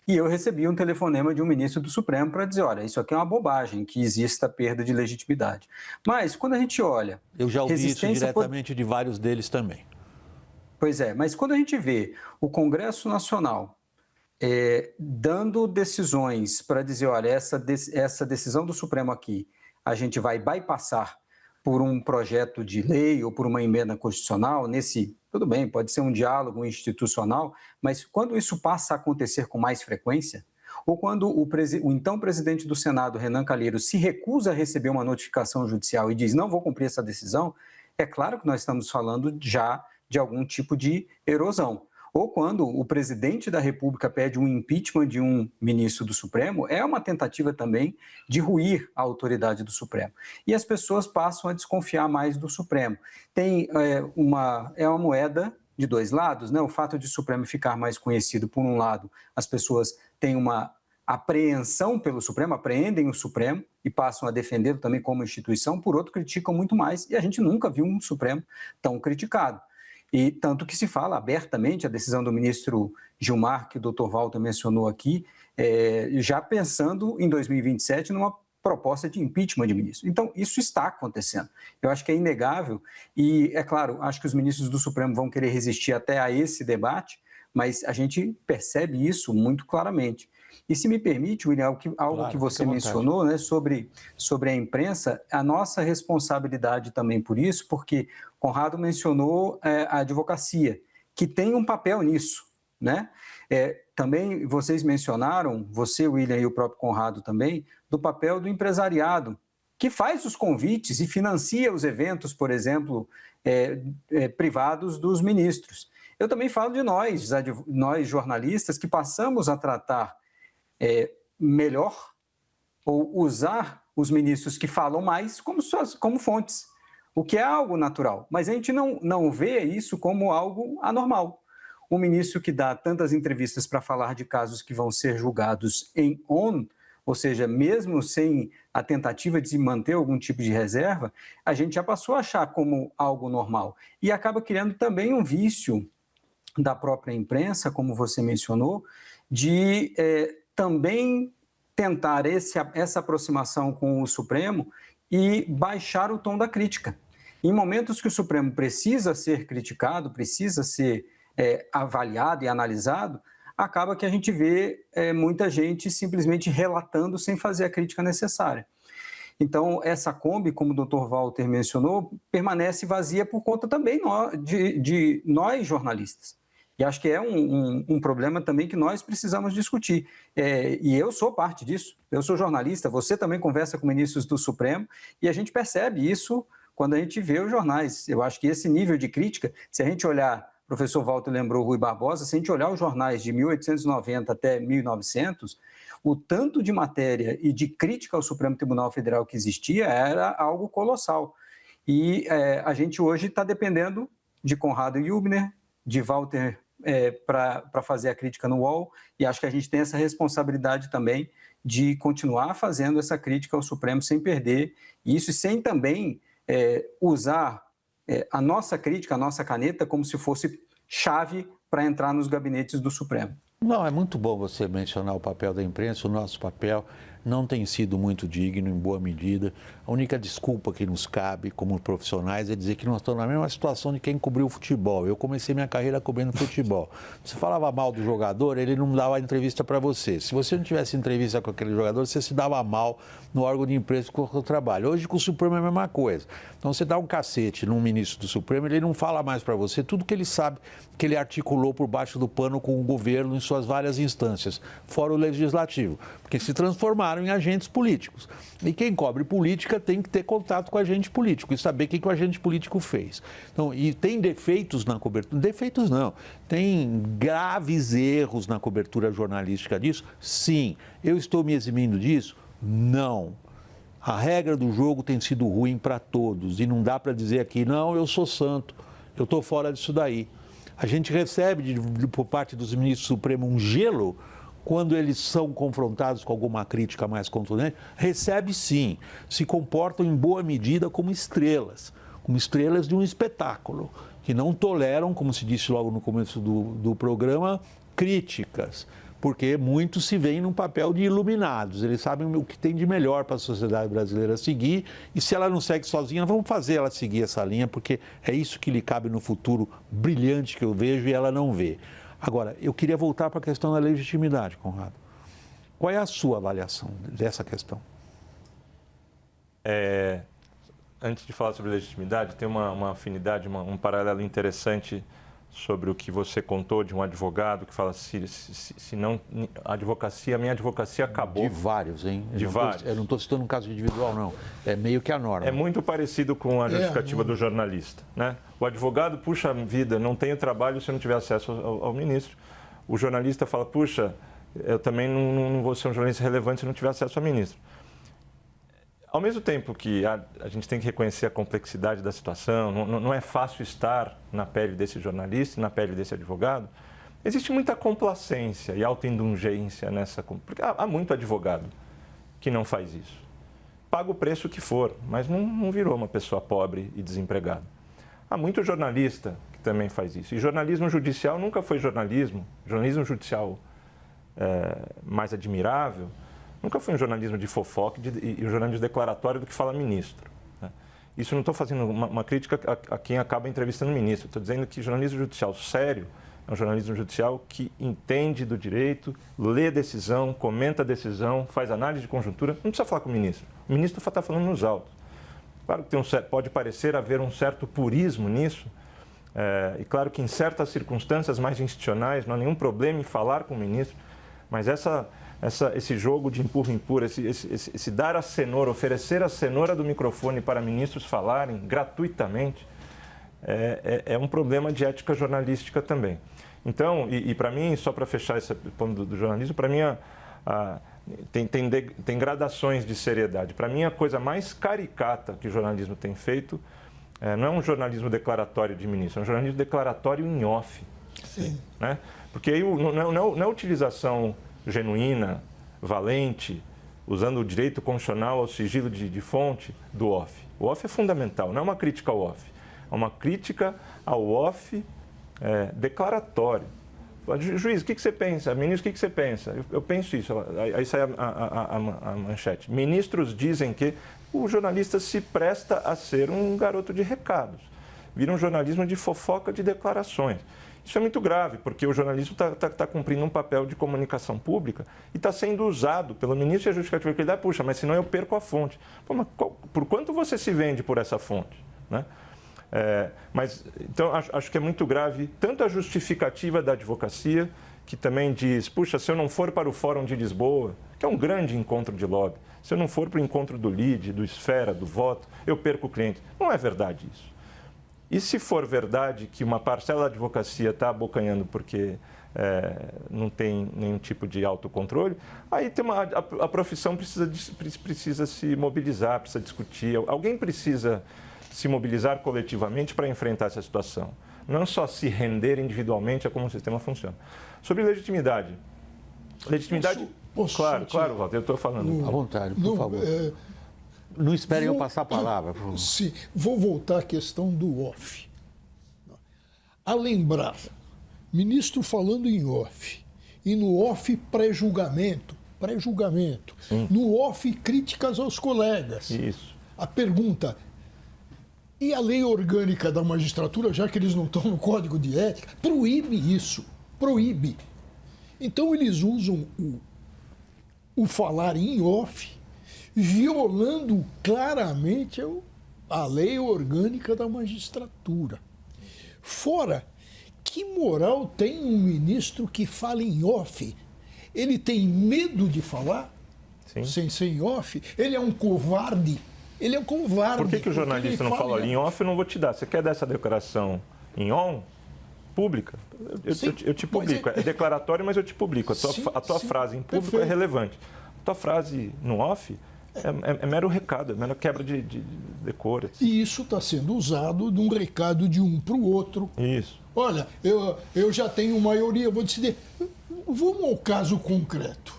E eu recebi um telefonema de um ministro do Supremo para dizer, olha, isso aqui é uma bobagem, que exista perda de legitimidade. Mas quando a gente olha... Eu já ouvi isso diretamente de vários deles também. Pois é, mas quando a gente vê o Congresso Nacional dando decisões para dizer, olha, essa decisão do Supremo aqui, a gente vai bypassar por um projeto de lei ou por uma emenda constitucional, tudo bem, pode ser um diálogo institucional, mas quando isso passa a acontecer com mais frequência, ou quando o então presidente do Senado, Renan Calheiros, se recusa a receber uma notificação judicial e diz, não vou cumprir essa decisão, é claro que nós estamos falando já de algum tipo de erosão. Ou quando o presidente da República pede um impeachment de um ministro do Supremo, é uma tentativa também de ruir a autoridade do Supremo. E as pessoas passam a desconfiar mais do Supremo. É uma moeda de dois lados, né? O fato de o Supremo ficar mais conhecido, por um lado, as pessoas têm uma apreensão pelo Supremo, apreendem o Supremo e passam a defendê-lo também como instituição, por outro, criticam muito mais, e a gente nunca viu um Supremo tão criticado. E tanto que se fala abertamente, a decisão do ministro Gilmar, que o doutor Walter mencionou aqui, já pensando em 2027 numa proposta de impeachment de ministro. Então, isso está acontecendo. Eu acho que é inegável e, é claro, acho que os ministros do Supremo vão querer resistir até a esse debate, mas a gente percebe isso muito claramente. E se me permite, William, algo que você mencionou, né, sobre a imprensa, a nossa responsabilidade também por isso, porque Conrado mencionou a advocacia, que tem um papel nisso, né? Também vocês mencionaram, você, William, e o próprio Conrado também, do papel do empresariado, que faz os convites e financia os eventos, por exemplo, privados dos ministros. Eu também falo de nós jornalistas, que passamos a tratar melhor ou usar os ministros que falam mais como fontes, o que é algo natural. Mas a gente não vê isso como algo anormal. Um ministro que dá tantas entrevistas para falar de casos que vão ser julgados em on, ou seja, mesmo sem a tentativa de se manter algum tipo de reserva, a gente já passou a achar como algo normal. E acaba criando também um vício da própria imprensa, como você mencionou, de também tentar essa aproximação com o Supremo e baixar o tom da crítica. Em momentos que o Supremo precisa ser criticado, precisa ser avaliado e analisado, acaba que a gente vê muita gente simplesmente relatando sem fazer a crítica necessária. Então, essa Kombi, como o doutor Walter mencionou, permanece vazia por conta também de nós jornalistas. E acho que é um problema também que nós precisamos discutir. E eu sou parte disso, eu sou jornalista, você também conversa com ministros do Supremo, e a gente percebe isso quando a gente vê os jornais. Eu acho que esse nível de crítica, se a gente olhar, o professor Walter lembrou Rui Barbosa, se a gente olhar os jornais de 1890 até 1900, o tanto de matéria e de crítica ao Supremo Tribunal Federal que existia era algo colossal. E a gente hoje está dependendo de Conrado Hübner, de Walter para fazer a crítica no UOL, e acho que a gente tem essa responsabilidade também de continuar fazendo essa crítica ao Supremo sem perder isso e sem também usar a nossa crítica, a nossa caneta, como se fosse chave para entrar nos gabinetes do Supremo. Não, é muito bom você mencionar o papel da imprensa, o nosso papel. não tem sido muito digno, em boa medida. A única desculpa que nos cabe como profissionais é dizer que nós estamos na mesma situação de quem cobriu o futebol. Eu comecei minha carreira cobrindo futebol. Você falava mal do jogador, ele não dava entrevista para você. Se você não tivesse entrevista com aquele jogador, você se dava mal no órgão de imprensa com o seu trabalho. Hoje com o Supremo é a mesma coisa. Então você dá um cacete num ministro do Supremo, ele não fala mais para você tudo que ele sabe que ele articulou por baixo do pano com o governo em suas várias instâncias, fora o legislativo, porque se transformaram em agentes políticos. E quem cobre política tem que ter contato com o agente político e saber o que o agente político fez. Então, e tem defeitos na cobertura? Defeitos não. Tem graves erros na cobertura jornalística disso? Sim. Eu estou me eximindo disso? Não. A regra do jogo tem sido ruim para todos e não dá para dizer aqui, não, eu sou santo, eu estou fora disso daí. A gente recebe por parte dos ministros do Supremo um gelo quando eles são confrontados com alguma crítica mais contundente. Recebe sim, se comportam em boa medida como estrelas de um espetáculo, que não toleram, como se disse logo no começo do programa, críticas. Porque muitos se veem num papel de iluminados, eles sabem o que tem de melhor para a sociedade brasileira seguir, e se ela não segue sozinha, vamos fazer ela seguir essa linha, porque é isso que lhe cabe no futuro brilhante que eu vejo e ela não vê. Agora, eu queria voltar para a questão da legitimidade, Conrado. Qual é a sua avaliação dessa questão? Antes de falar sobre legitimidade, tem uma afinidade, um paralelo interessante sobre o que você contou de um advogado que fala se não a minha advocacia acabou. De vários, hein? Vários. Eu não estou citando um caso individual, não. É meio que a norma. É muito parecido com a justificativa do jornalista, né? O advogado, puxa vida, não tenho trabalho se eu não tiver acesso ao ministro. O jornalista fala, puxa, eu também não vou ser um jornalista relevante se não tiver acesso ao ministro. Ao mesmo tempo que a gente tem que reconhecer a complexidade da situação, não é fácil estar na pele desse jornalista, na pele desse advogado, existe muita complacência e autoindulgência nessa... Porque há muito advogado que não faz isso. Paga o preço que for, mas não virou uma pessoa pobre e desempregada. Há muito jornalista que também faz isso. E jornalismo judicial nunca foi jornalismo. Jornalismo judicial mais admirável nunca foi um jornalismo de fofoca e um jornalismo declaratório do que fala ministro. Né? Isso não estou fazendo uma crítica a quem acaba entrevistando o ministro. Estou dizendo que jornalismo judicial sério é um jornalismo judicial que entende do direito, lê decisão, comenta a decisão, faz análise de conjuntura. Não precisa falar com o ministro. O ministro está falando nos autos. Claro que pode parecer haver um certo purismo nisso. E claro que em certas circunstâncias mais institucionais não há nenhum problema em falar com o ministro. Mas esse jogo de empurra-empurra, esse dar a cenoura, oferecer a cenoura do microfone para ministros falarem gratuitamente, é um problema de ética jornalística também. Então, e para mim, só para fechar esse ponto do jornalismo, para mim tem gradações de seriedade. Para mim, a coisa mais caricata que o jornalismo tem feito não é um jornalismo declaratório de ministro, é um jornalismo declaratório em off. Sim. Né? Porque aí não é a utilização genuína, valente, usando o direito constitucional ao sigilo de fonte do off. O off é fundamental, não é uma crítica ao off, é uma crítica ao off declaratório. Juiz, o que você pensa? Ministro, o que você pensa? Eu penso isso. Aí sai a manchete. Ministros dizem que o jornalista se presta a ser um garoto de recados. Vira um jornalismo de fofoca de declarações. Isso é muito grave, porque o jornalismo está cumprindo um papel de comunicação pública e está sendo usado pelo ministro e a justificativa que ele dá, puxa, mas senão eu perco a fonte. Pô, mas por quanto você se vende por essa fonte? Né? Então, acho que é muito grave tanto a justificativa da advocacia, que também diz, puxa, se eu não for para o Fórum de Lisboa, que é um grande encontro de lobby, se eu não for para o encontro do LIDE, do Esfera, do voto, eu perco o cliente. Não é verdade isso. E se for verdade que uma parcela da advocacia está abocanhando porque não tem nenhum tipo de autocontrole, aí a profissão precisa se mobilizar, precisa discutir. Alguém precisa se mobilizar coletivamente para enfrentar essa situação. Não só se render individualmente a como o sistema funciona. Sobre legitimidade. Legitimidade... Posso claro, Walter, eu estou falando. À vontade, por favor. Não esperem eu passar a palavra. Por favor. Sim, vou voltar à questão do off. A lembrar, ministro falando em off, e no off pré-julgamento, pré-julgamento. No off, críticas aos colegas. Isso. A pergunta, e a lei orgânica da magistratura, já que eles não estão no Código de Ética, proíbe isso, proíbe. Então eles usam o falar em off, violando claramente a lei orgânica da magistratura. Fora, que moral tem um ministro que fala em off? Ele tem medo de falar? Sim. Sem ser em off? Ele é um covarde? Ele é um covarde. Por que o jornalista não fala em off? Eu não vou te dar. Você quer dar essa declaração em on? Pública? Eu te publico. É declaratório, mas eu te publico. A tua frase em público é relevante. A tua frase no off é mero recado, é mera quebra de decoro. E isso está sendo usado de um recado de um para o outro. Isso. Olha, eu já tenho maioria, vou decidir. Vamos ao caso concreto.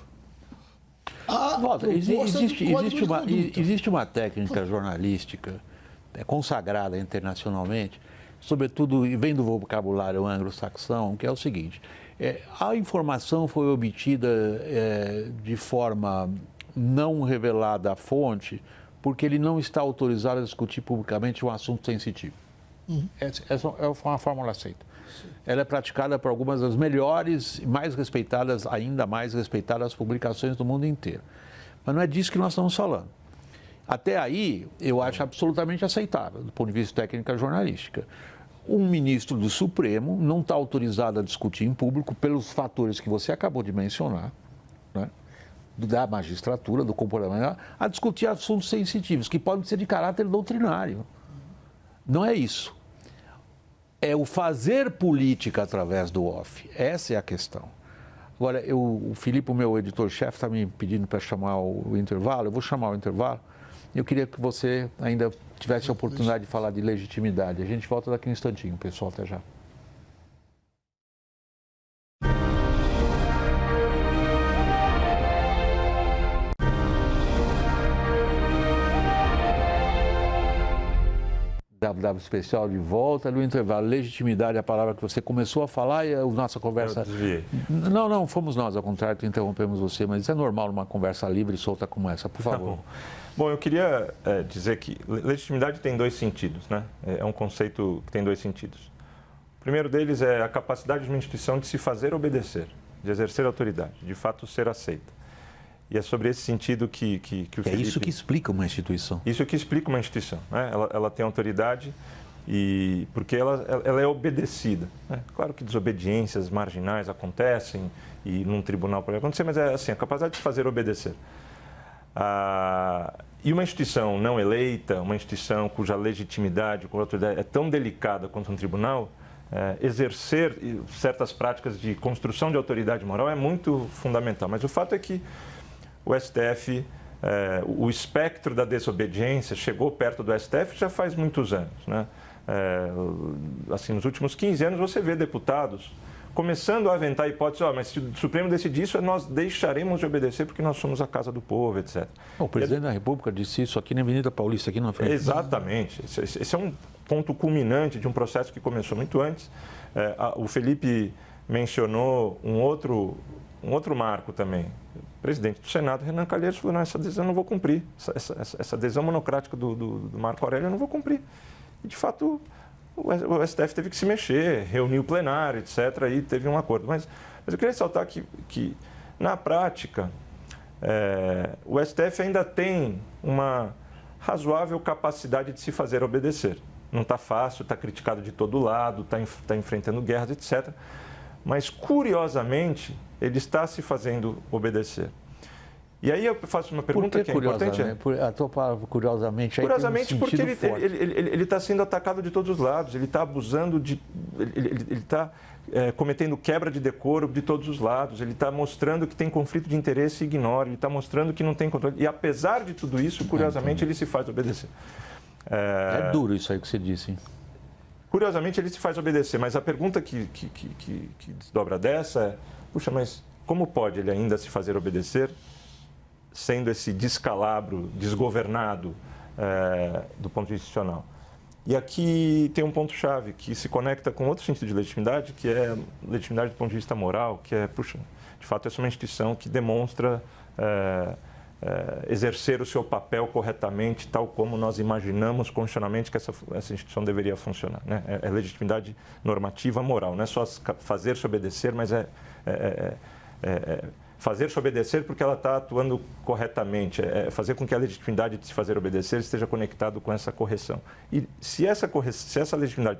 Walter, existe uma técnica jornalística consagrada internacionalmente, sobretudo, e vem do vocabulário anglo-saxão, que é o seguinte: a informação foi obtida de forma não revelada à fonte, porque ele não está autorizado a discutir publicamente um assunto sensitivo. Essa é uma fórmula aceita. Ela é praticada por algumas das melhores e mais respeitadas, ainda mais respeitadas publicações do mundo inteiro. Mas não é disso que nós estamos falando. Até aí, eu acho absolutamente aceitável, do ponto de vista técnica jornalística. Um ministro do Supremo não está autorizado a discutir em público pelos fatores que você acabou de mencionar, né? Da magistratura, do comportamento, a discutir assuntos sensitivos, que podem ser de caráter doutrinário. Não é isso. É o fazer política através do off. Essa é a questão. Agora, o Filipe, o meu editor-chefe, está me pedindo para chamar o intervalo. Eu vou chamar o intervalo. Eu queria que você ainda tivesse a oportunidade de falar de legitimidade. A gente volta daqui um instantinho, pessoal. Até já. WW Especial de volta no intervalo. Legitimidade é a palavra que você começou a falar e a nossa conversa... Eu desviei. Não, fomos nós, ao contrário, que interrompemos você, mas isso é normal numa conversa livre e solta como essa, por favor. Tá bom, eu queria dizer que legitimidade tem dois sentidos, né? É um conceito que tem dois sentidos. O primeiro deles é a capacidade de uma instituição de se fazer obedecer, de exercer autoridade, de fato ser aceita. E é sobre esse sentido que o Felipe... É isso que explica uma instituição. Isso que explica uma instituição, né? Ela tem autoridade porque ela é obedecida, né? Claro que desobediências marginais acontecem e num tribunal pode acontecer, mas é assim, a capacidade de se fazer obedecer. E uma instituição não eleita, uma instituição cuja legitimidade, cuja autoridade é tão delicada quanto um tribunal, exercer certas práticas de construção de autoridade moral é muito fundamental. Mas o fato é que o STF, o espectro da desobediência chegou perto do STF já faz muitos anos, né? Assim, nos últimos 15 anos você vê deputados começando a aventar a hipótese, mas se o Supremo decidir isso, nós deixaremos de obedecer porque nós somos a casa do povo, etc. O presidente da República disse isso aqui na Avenida Paulista, aqui na frente. Exatamente. Esse é um ponto culminante de um processo que começou muito antes. O Felipe mencionou um outro marco também. O presidente do Senado, Renan Calheiros, falou, não, essa adesão eu não vou cumprir. Essa adesão monocrática do Marco Aurélio eu não vou cumprir. E, de fato, o STF teve que se mexer, reuniu o plenário, etc., e teve um acordo. Mas eu queria ressaltar que na prática, o STF ainda tem uma razoável capacidade de se fazer obedecer. Não está fácil, está criticado de todo lado, está enfrentando guerras, etc., mas, curiosamente, ele está se fazendo obedecer. E aí eu faço uma pergunta que é importante. A tua palavra, curiosamente, aí curiosamente, tem um porque ele está sendo atacado de todos os lados, ele está abusando ele está cometendo quebra de decoro de todos os lados, ele está mostrando que tem conflito de interesse e ignora, ele está mostrando que não tem controle. E, apesar de tudo isso, curiosamente, ele se faz obedecer. É duro isso aí que você disse, hein? Curiosamente, ele se faz obedecer, mas a pergunta que desdobra dessa é, puxa, mas como pode ele ainda se fazer obedecer, sendo esse descalabro, desgovernado do ponto de vista institucional? E aqui tem um ponto-chave que se conecta com outro sentido de legitimidade, que é legitimidade do ponto de vista moral, que é, puxa, de fato, essa é uma instituição que demonstra exercer o seu papel corretamente, tal como nós imaginamos constitucionalmente que essa instituição deveria funcionar, né? É legitimidade normativa moral, não é só fazer-se obedecer, mas fazer-se obedecer porque ela está atuando corretamente, fazer com que a legitimidade de se fazer obedecer esteja conectado com essa correção. E se essa legitimidade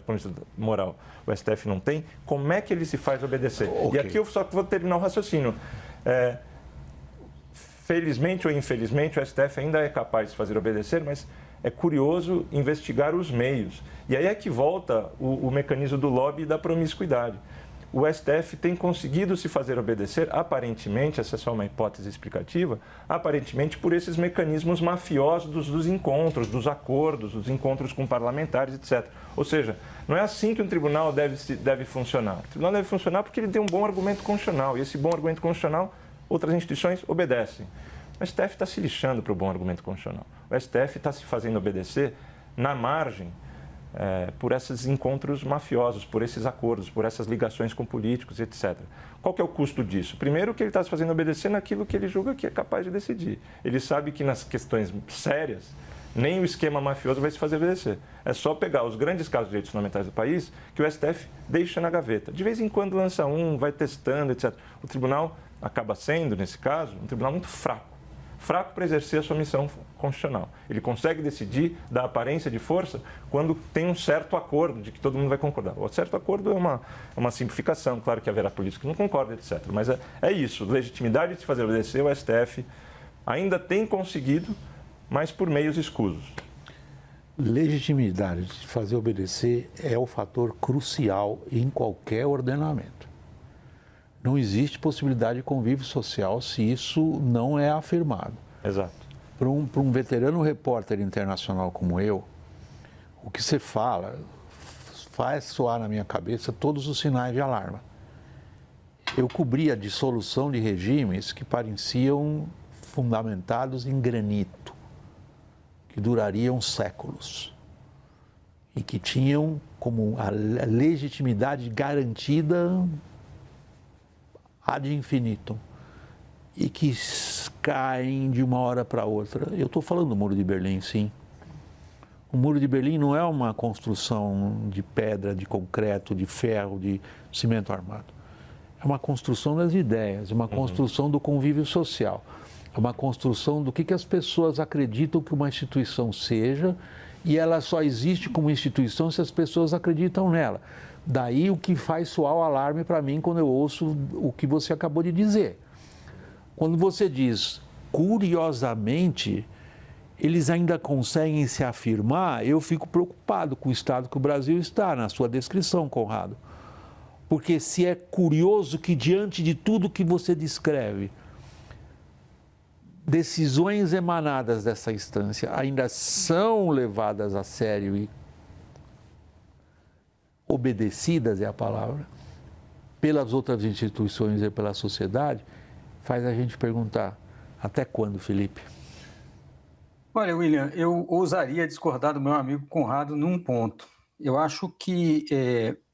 moral o STF não tem, como é que ele se faz obedecer? Okay. E aqui eu só vou terminar o raciocínio. Felizmente ou infelizmente, o STF ainda é capaz de se fazer obedecer, mas é curioso investigar os meios. E aí é que volta o mecanismo do lobby e da promiscuidade. O STF tem conseguido se fazer obedecer, aparentemente, essa é só uma hipótese explicativa, aparentemente por esses mecanismos mafiosos dos encontros, dos acordos, dos encontros com parlamentares, etc. Ou seja, não é assim que um tribunal deve funcionar. O tribunal deve funcionar porque ele tem um bom argumento constitucional, e esse bom argumento constitucional, outras instituições obedecem. O STF está se lixando para o bom argumento constitucional. O STF está se fazendo obedecer na margem, por esses encontros mafiosos, por esses acordos, por essas ligações com políticos, etc. Qual que é o custo disso? Primeiro, que ele está se fazendo obedecer naquilo que ele julga que é capaz de decidir. Ele sabe que nas questões sérias, nem o esquema mafioso vai se fazer obedecer. É só pegar os grandes casos de direitos fundamentais do país que o STF deixa na gaveta. De vez em quando lança vai testando, etc. O tribunal acaba sendo, nesse caso, um tribunal muito fraco para exercer a sua missão constitucional. Ele consegue decidir, dar aparência de força, quando tem um certo acordo de que todo mundo vai concordar. O certo acordo é uma simplificação, claro que haverá políticos que não concordam, etc. Mas é isso, legitimidade de se fazer obedecer, o STF ainda tem conseguido, mas por meios escusos. Legitimidade de se fazer obedecer é o fator crucial em qualquer ordenamento. Não existe possibilidade de convívio social se isso não é afirmado. Exato. Para um veterano repórter internacional como eu, o que você fala faz soar na minha cabeça todos os sinais de alarme. Eu cobria a dissolução de regimes que pareciam fundamentados em granito, que durariam séculos e que tinham como a legitimidade garantida ad infinitum, e que caem de uma hora para outra. Eu estou falando do Muro de Berlim, sim. O Muro de Berlim não é uma construção de pedra, de concreto, de ferro, de cimento armado. É uma construção das ideias, uma construção do convívio social, é uma construção do que as pessoas acreditam que uma instituição seja, e ela só existe como instituição se as pessoas acreditam nela. Daí o que faz soar o alarme para mim quando eu ouço o que você acabou de dizer. Quando você diz, curiosamente, eles ainda conseguem se afirmar, eu fico preocupado com o estado que o Brasil está, na sua descrição, Conrado. Porque se é curioso que diante de tudo que você descreve, decisões emanadas dessa instância ainda são levadas a sério e obedecidas, é a palavra, pelas outras instituições e pela sociedade, faz a gente perguntar, até quando, Felipe? Olha, William, eu ousaria discordar do meu amigo Conrado num ponto. Eu acho que,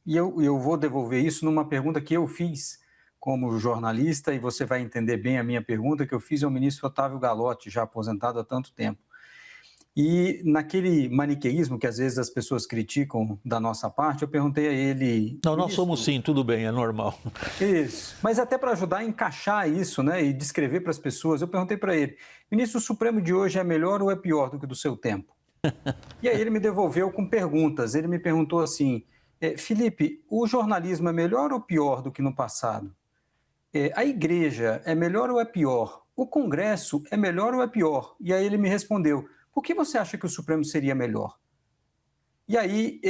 e eu vou devolver isso numa pergunta que eu fiz como jornalista, e você vai entender bem a minha pergunta, que eu fiz ao ministro Otávio Galotti, já aposentado há tanto tempo. E naquele maniqueísmo que às vezes as pessoas criticam da nossa parte, eu perguntei a ele... Não, nós somos sim, tudo bem, é normal. Isso, mas até para ajudar a encaixar isso, né, e descrever para as pessoas, eu perguntei para ele, ministro, o Supremo de hoje é melhor ou é pior do que do seu tempo? E aí ele me devolveu com perguntas, ele me perguntou assim, Felipe, o jornalismo é melhor ou pior do que no passado? A igreja é melhor ou é pior? O Congresso é melhor ou é pior? E aí ele me respondeu, por que você acha que o Supremo seria melhor? E aí,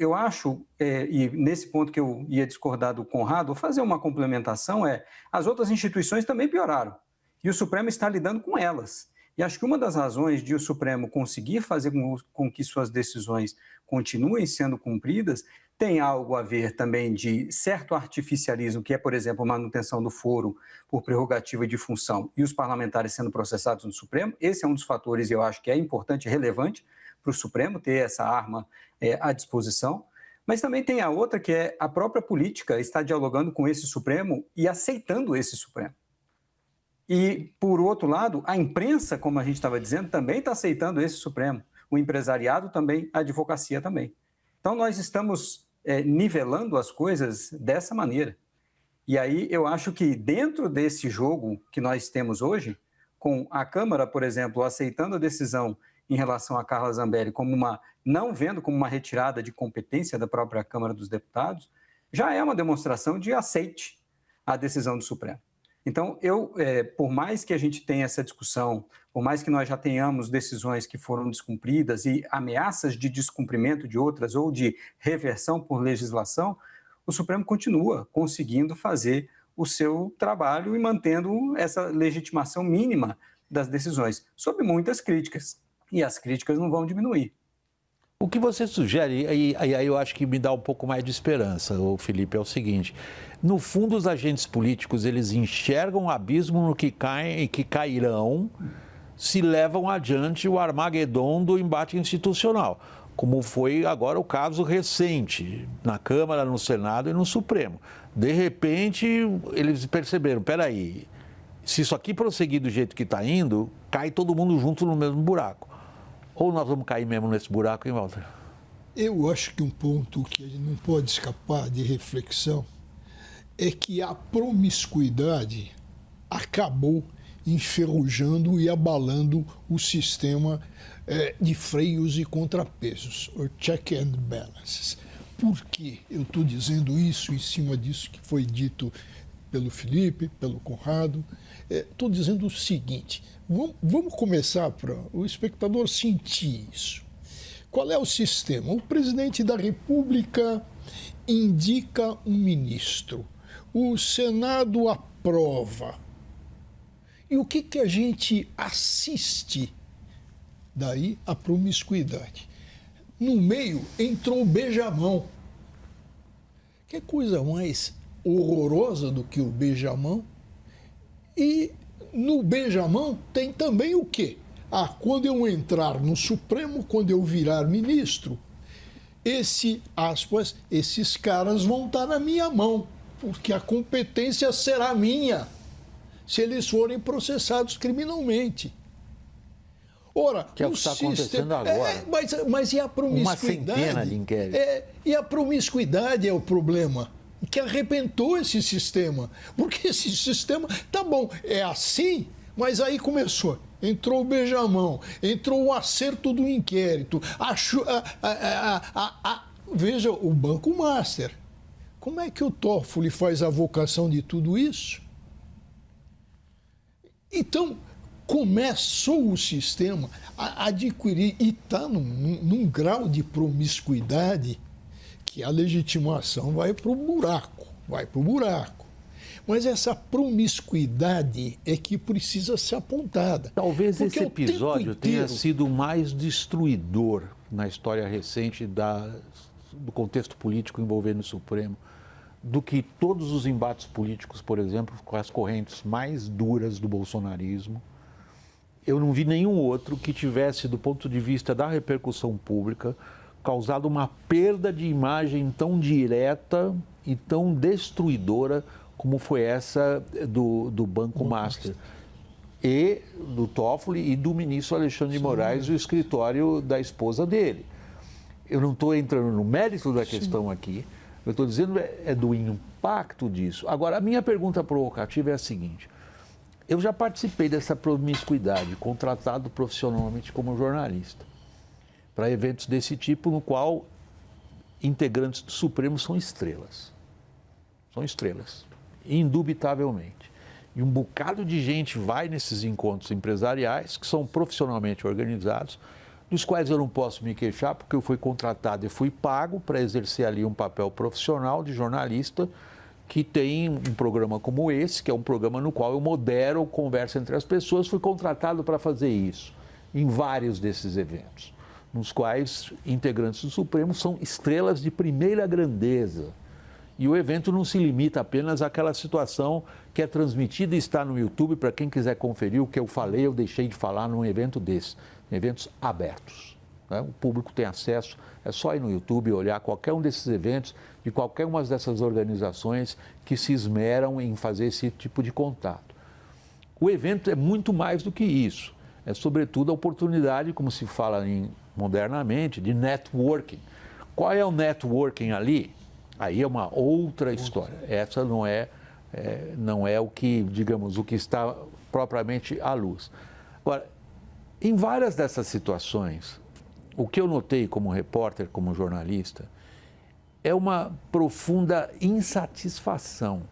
eu acho, e nesse ponto que eu ia discordar do Conrado, vou fazer uma complementação, as outras instituições também pioraram, e o Supremo está lidando com elas. E acho que uma das razões de o Supremo conseguir fazer com que suas decisões continuem sendo cumpridas tem algo a ver também de certo artificialismo, que é, por exemplo, a manutenção do foro por prerrogativa de função e os parlamentares sendo processados no Supremo. Esse é um dos fatores, eu acho que é importante e relevante para o Supremo ter essa arma à disposição. Mas também tem a outra, que é a própria política está dialogando com esse Supremo e aceitando esse Supremo. E, por outro lado, a imprensa, como a gente estava dizendo, também está aceitando esse Supremo. O empresariado também, a advocacia também. Então, nós estamos nivelando as coisas dessa maneira. E aí eu acho que dentro desse jogo que nós temos hoje, com a Câmara, por exemplo, aceitando a decisão em relação a Carla Zambelli não vendo como uma retirada de competência da própria Câmara dos Deputados, já é uma demonstração de aceite à decisão do Supremo. Então, por mais que a gente tenha essa discussão, por mais que nós já tenhamos decisões que foram descumpridas e ameaças de descumprimento de outras ou de reversão por legislação, o Supremo continua conseguindo fazer o seu trabalho e mantendo essa legitimação mínima das decisões, sob muitas críticas. E as críticas não vão diminuir. O que você sugere, aí eu acho que me dá um pouco mais de esperança, Felipe, é o seguinte: no fundo, os agentes políticos, eles enxergam o abismo no que caem e que cairão se levam adiante o Armagedon do embate institucional, como foi agora o caso recente, na Câmara, no Senado e no Supremo. De repente, eles perceberam, peraí, se isso aqui prosseguir do jeito que está indo, cai todo mundo junto no mesmo buraco. Ou nós vamos cair mesmo nesse buraco, hein, Walter? Eu acho que um ponto que a gente não pode escapar de reflexão é que a promiscuidade acabou enferrujando e abalando o sistema de freios e contrapesos, o check and balances. Por que eu estou dizendo isso em cima disso que foi dito pelo Felipe, pelo Conrado? Estou dizendo o seguinte: vamos começar para o espectador sentir isso. Qual é o sistema? O presidente da República indica um ministro, o Senado aprova. E o que a gente assiste? Daí a promiscuidade. No meio entrou o beijamão. Que coisa mais horrorosa do que o beijamão? E no beijamão tem também o quê? Quando eu entrar no Supremo, quando eu virar ministro, esses caras vão estar na minha mão, porque a competência será minha, se eles forem processados criminalmente. Ora, que é o que está acontecendo agora. Mas e a promiscuidade? Uma centena de inquéritos. E a promiscuidade é o problema, que arrebentou esse sistema. Porque esse sistema, tá bom, é assim, mas aí começou. Entrou o beijamão, entrou o acerto do inquérito. Veja, o Banco Master. Como é que o Toffoli faz a avocação de tudo isso? Então, começou o sistema a adquirir, e está num grau de promiscuidade que a legitimação vai para o buraco. Mas essa promiscuidade é que precisa ser apontada. Talvez esse episódio tenha sido mais destruidor na história recente do contexto político envolvendo o Supremo do que todos os embates políticos, por exemplo, com as correntes mais duras do bolsonarismo. Eu não vi nenhum outro que tivesse, do ponto de vista da repercussão pública, causado uma perda de imagem tão direta e tão destruidora como foi essa do Banco Master, e do Toffoli e do ministro Alexandre de Moraes e o escritório da esposa dele. Eu não estou entrando no mérito da questão aqui, eu estou dizendo do impacto disso. Agora, a minha pergunta provocativa é a seguinte: eu já participei dessa promiscuidade, contratado profissionalmente como jornalista, para eventos desse tipo, no qual integrantes do Supremo são estrelas. São estrelas, indubitavelmente. E um bocado de gente vai nesses encontros empresariais, que são profissionalmente organizados, dos quais eu não posso me queixar, porque eu fui contratado e fui pago para exercer ali um papel profissional de jornalista, que tem um programa como esse, que é um programa no qual eu modero conversa entre as pessoas. Fui contratado para fazer isso em vários desses eventos, nos quais integrantes do Supremo são estrelas de primeira grandeza. E o evento não se limita apenas àquela situação que é transmitida e está no YouTube para quem quiser conferir o que eu falei, eu deixei de falar num evento desse, eventos abertos. Né? O público tem acesso, é só ir no YouTube e olhar qualquer um desses eventos de qualquer uma dessas organizações que se esmeram em fazer esse tipo de contato. O evento é muito mais do que isso. É, sobretudo, a oportunidade, como se fala modernamente, de networking. Qual é o networking ali? Aí é uma outra história. Essa não é o que, digamos, o que está propriamente à luz. Agora, em várias dessas situações, o que eu notei como repórter, como jornalista, é uma profunda insatisfação,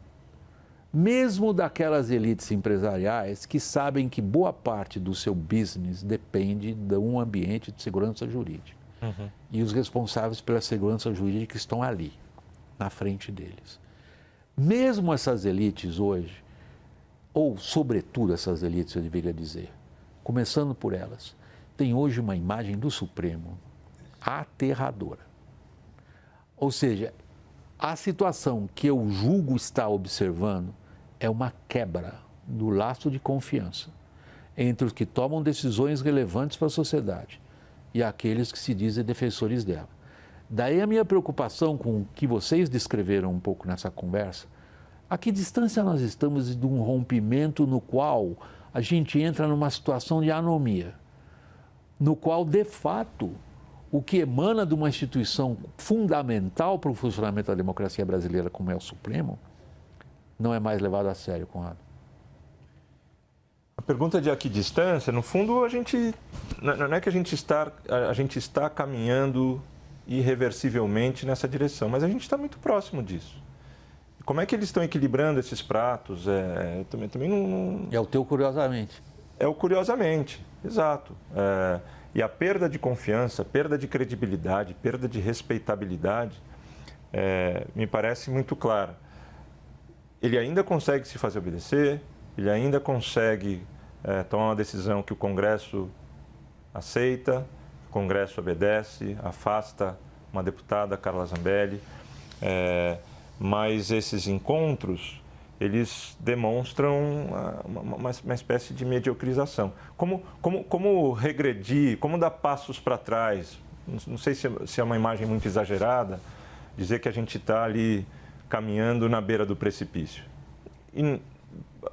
mesmo daquelas elites empresariais que sabem que boa parte do seu business depende de um ambiente de segurança jurídica. Uhum. E os responsáveis pela segurança jurídica estão ali, na frente deles. Mesmo essas elites hoje, ou sobretudo essas elites, eu deveria dizer, começando por elas, têm hoje uma imagem do Supremo aterradora. Ou seja, a situação que eu julgo estar observando é uma quebra do laço de confiança entre os que tomam decisões relevantes para a sociedade e aqueles que se dizem defensores dela. Daí a minha preocupação com o que vocês descreveram um pouco nessa conversa, a que distância nós estamos de um rompimento no qual a gente entra numa situação de anomia, no qual, de fato, o que emana de uma instituição fundamental para o funcionamento da democracia brasileira, como é o Supremo, não é mais levado a sério, Conrado. A pergunta de a que distância, no fundo, não é que a gente está caminhando irreversivelmente nessa direção, mas a gente está muito próximo disso. Como é que eles estão equilibrando esses pratos? Também não... É o teu curiosamente. É o curiosamente, exato. E a perda de confiança, perda de credibilidade, perda de respeitabilidade, me parece muito clara. Ele ainda consegue se fazer obedecer, ele ainda consegue tomar uma decisão que o Congresso aceita, o Congresso obedece, afasta uma deputada, Carla Zambelli, mas esses encontros, eles demonstram uma espécie de mediocrização. Como regredir, como dar passos para trás? Não sei se é uma imagem muito exagerada, dizer que a gente está ali caminhando na beira do precipício. E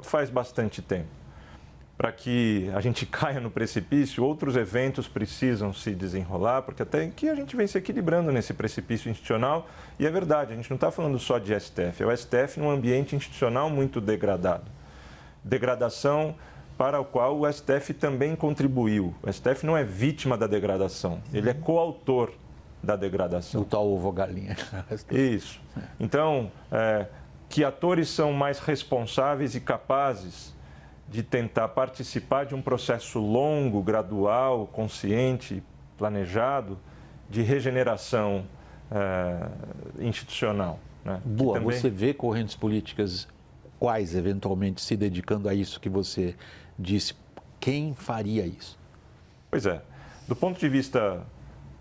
faz bastante tempo. Para que a gente caia no precipício, outros eventos precisam se desenrolar, porque até que a gente vem se equilibrando nesse precipício institucional. E é verdade, a gente não está falando só de STF, é o STF num ambiente institucional muito degradado. Degradação para a qual o STF também contribuiu. O STF não é vítima da degradação, ele é coautor da degradação. O tal ovo-galinha. Isso. Então, que atores são mais responsáveis e capazes de tentar participar de um processo longo, gradual, consciente, planejado, de regeneração institucional. Né? Boa, também... você vê correntes políticas quais, eventualmente, se dedicando a isso que você disse. Quem faria isso? Pois é. Do ponto de vista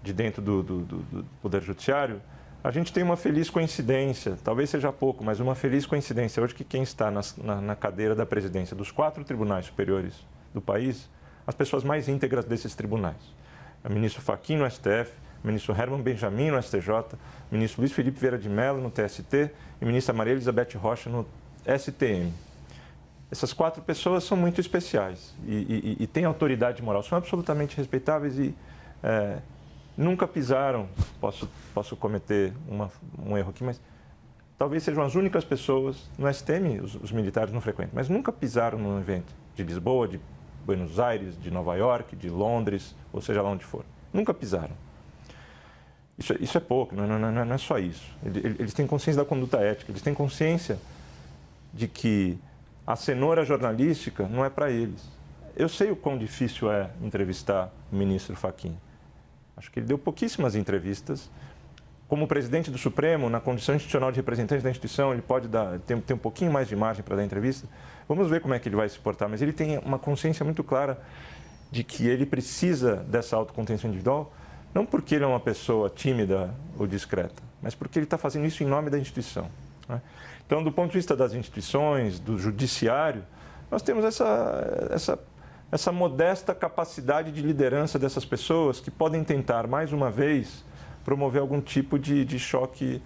de dentro do Poder Judiciário, a gente tem uma feliz coincidência, talvez seja pouco, mas uma feliz coincidência hoje que quem está na cadeira da presidência dos 4 tribunais superiores do país, as pessoas mais íntegras desses tribunais. O ministro Fachin no STF, o ministro Herman Benjamin no STJ, o ministro Luiz Felipe Vieira de Mello no TST e a ministra Maria Elizabeth Rocha no STM. Essas 4 pessoas são muito especiais e têm autoridade moral, são absolutamente respeitáveis e nunca pisaram, posso cometer um erro aqui, mas talvez sejam as únicas pessoas, no STM os militares não frequentam, mas nunca pisaram num evento de Lisboa, de Buenos Aires, de Nova York, de Londres, ou seja lá onde for. Nunca pisaram. Isso é pouco, não é só isso. Eles têm consciência da conduta ética, eles têm consciência de que a cenoura jornalística não é para eles. Eu sei o quão difícil é entrevistar o ministro Fachin. Acho que ele deu pouquíssimas entrevistas. Como presidente do Supremo, na condição institucional de representante da instituição, ele pode ter um pouquinho mais de margem para dar entrevista. Vamos ver como é que ele vai se portar, mas ele tem uma consciência muito clara de que ele precisa dessa autocontenção individual, não porque ele é uma pessoa tímida ou discreta, mas porque ele está fazendo isso em nome da instituição. Né? Então, do ponto de vista das instituições, do judiciário, nós temos essa modesta capacidade de liderança dessas pessoas que podem tentar, mais uma vez, promover algum tipo de choque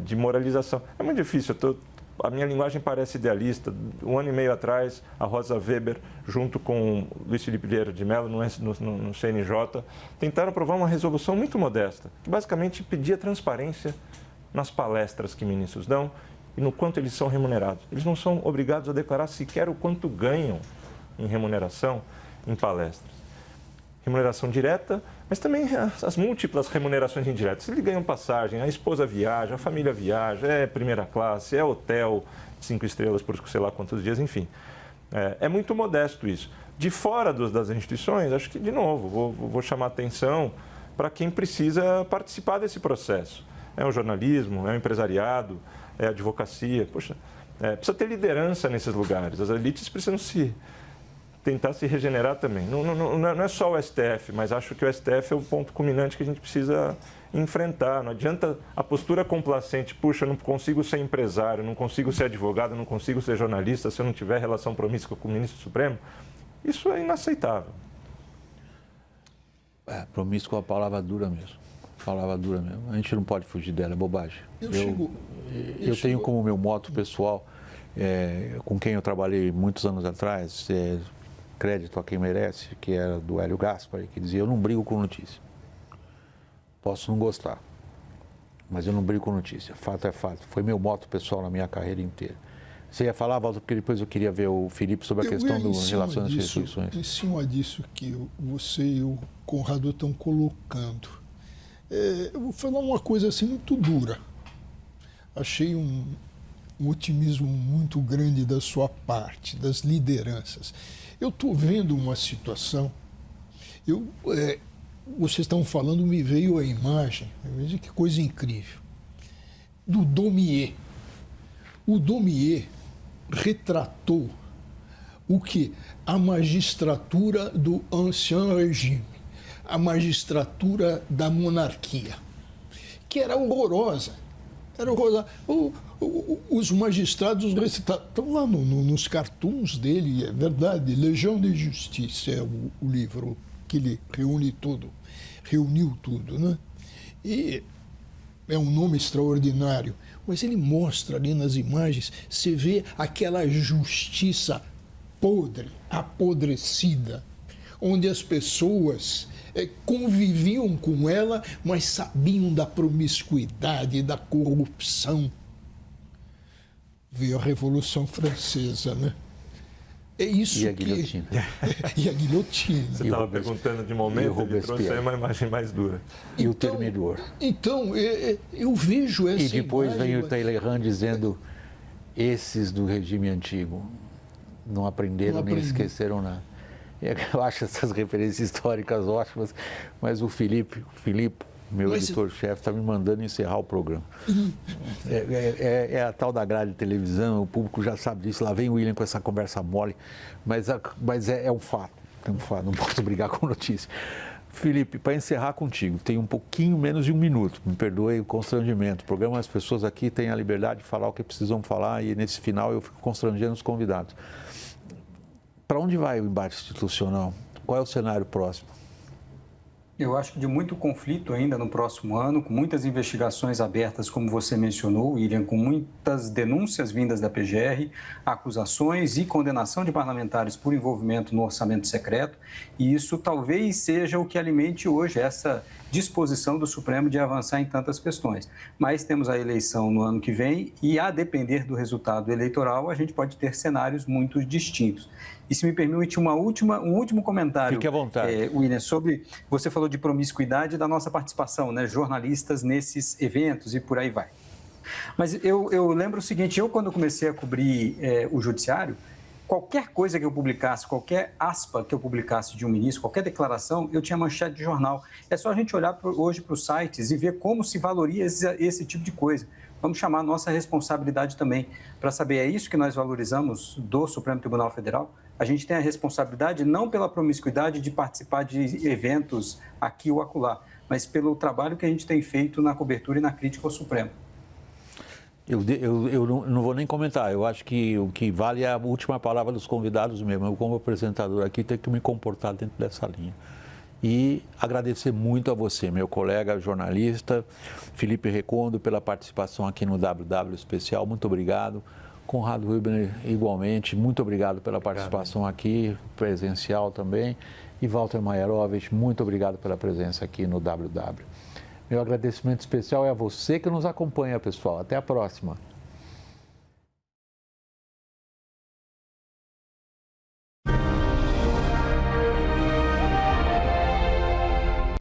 de moralização. É muito difícil, eu estou a minha linguagem parece idealista. 1 ano e meio atrás, a Rosa Weber, junto com o Luiz Felipe Vieira de Mello, no CNJ, tentaram aprovar uma resolução muito modesta, que basicamente pedia transparência nas palestras que ministros dão e no quanto eles são remunerados. Eles não são obrigados a declarar sequer o quanto ganham em remuneração em palestras. Remuneração direta, mas também as múltiplas remunerações indiretas. Eles ganham passagem, a esposa viaja, a família viaja, é primeira classe, é hotel, 5 estrelas por sei lá quantos dias, enfim. É muito modesto isso. De fora das instituições, acho que, de novo, vou chamar atenção para quem precisa participar desse processo. É o jornalismo, é o empresariado, é a advocacia. Poxa, precisa ter liderança nesses lugares. As elites precisam tentar se regenerar também. Não é só o STF, mas acho que o STF é o ponto culminante que a gente precisa enfrentar. Não adianta a postura complacente, puxa, eu não consigo ser empresário, não consigo ser advogado, não consigo ser jornalista se eu não tiver relação promíscua com o ministro Supremo. Isso é inaceitável. Promíscua é uma palavra dura mesmo. Palavra dura mesmo. A gente não pode fugir dela, é bobagem. Eu tenho como meu moto pessoal, com quem eu trabalhei muitos anos atrás, crédito a quem merece, que era do Hélio Gaspari, que dizia: eu não brigo com notícia. Posso não gostar, mas eu não brigo com notícia. Fato é fato. Foi meu moto pessoal na minha carreira inteira. Você ia falar, Walter, porque depois eu queria ver o Felipe sobre a questão do relação às restrições. Em cima disso que você e o Conrado estão colocando, eu vou falar uma coisa assim muito dura. Achei um otimismo muito grande da sua parte, das lideranças. Eu estou vendo uma situação, vocês estão falando, me veio a imagem, veja que coisa incrível, do Daumier. O Daumier retratou o que? A magistratura do Ancien Regime, a magistratura da monarquia, que era horrorosa. Era horrorosa. Os magistrados estão lá nos cartoons dele, é verdade, Legião de Justiça é o livro que ele reuniu tudo, né? E é um nome extraordinário, mas ele mostra ali nas imagens, você vê aquela justiça podre, apodrecida, onde as pessoas conviviam com ela, mas sabiam da promiscuidade, da corrupção. Veio a Revolução Francesa, né? É isso e a guilhotina. E a guilhotina. Você estava perguntando de momento, ele trouxe aí uma imagem mais dura. E o Termidor. Então, eu vejo essa imagem. E depois vem o Talleyrand dizendo: esses do regime antigo não aprenderam nem esqueceram nada. Eu acho essas referências históricas ótimas, mas o Filipe, meu editor-chefe, está me mandando encerrar o programa. É a tal da grade de televisão, o público já sabe disso, lá vem o William com essa conversa mole, mas é um fato, não posso brigar com notícia. Filipe, para encerrar contigo, tem um pouquinho menos de um minuto, me perdoe o constrangimento. O programa, as pessoas aqui têm a liberdade de falar o que precisam falar e nesse final eu fico constrangendo os convidados. Para onde vai o embate institucional? Qual é o cenário próximo? Eu acho que de muito conflito ainda no próximo ano, com muitas investigações abertas, como você mencionou, William, com muitas denúncias vindas da PGR, acusações e condenação de parlamentares por envolvimento no orçamento secreto, e isso talvez seja o que alimente hoje essa disposição do Supremo de avançar em tantas questões. Mas temos a eleição no ano que vem e, a depender do resultado eleitoral, a gente pode ter cenários muito distintos. E se me permite um último comentário, fique à vontade. William, sobre, você falou de promiscuidade da nossa participação, né, jornalistas nesses eventos e por aí vai. Mas eu lembro o seguinte, quando comecei a cobrir o judiciário, qualquer coisa que eu publicasse, qualquer aspa que eu publicasse de um ministro, qualquer declaração, eu tinha manchete de jornal. É só a gente olhar hoje para os sites e ver como se valoriza esse tipo de coisa. Vamos chamar a nossa responsabilidade também para saber, é isso que nós valorizamos do Supremo Tribunal Federal? A gente tem a responsabilidade não pela promiscuidade de participar de eventos aqui ou acolá, mas pelo trabalho que a gente tem feito na cobertura e na crítica ao Supremo. Eu não vou nem comentar, eu acho que o que vale é a última palavra dos convidados mesmo. Eu, como apresentador aqui, tenho que me comportar dentro dessa linha. E agradecer muito a você, meu colega jornalista, Felipe Recondo, pela participação aqui no WW Especial. Muito obrigado. Conrado Huebner, igualmente, muito obrigado pela participação aqui, presencial também. E Walter Maierovitch, muito obrigado pela presença aqui no WW. Meu agradecimento especial é a você que nos acompanha, pessoal. Até a próxima.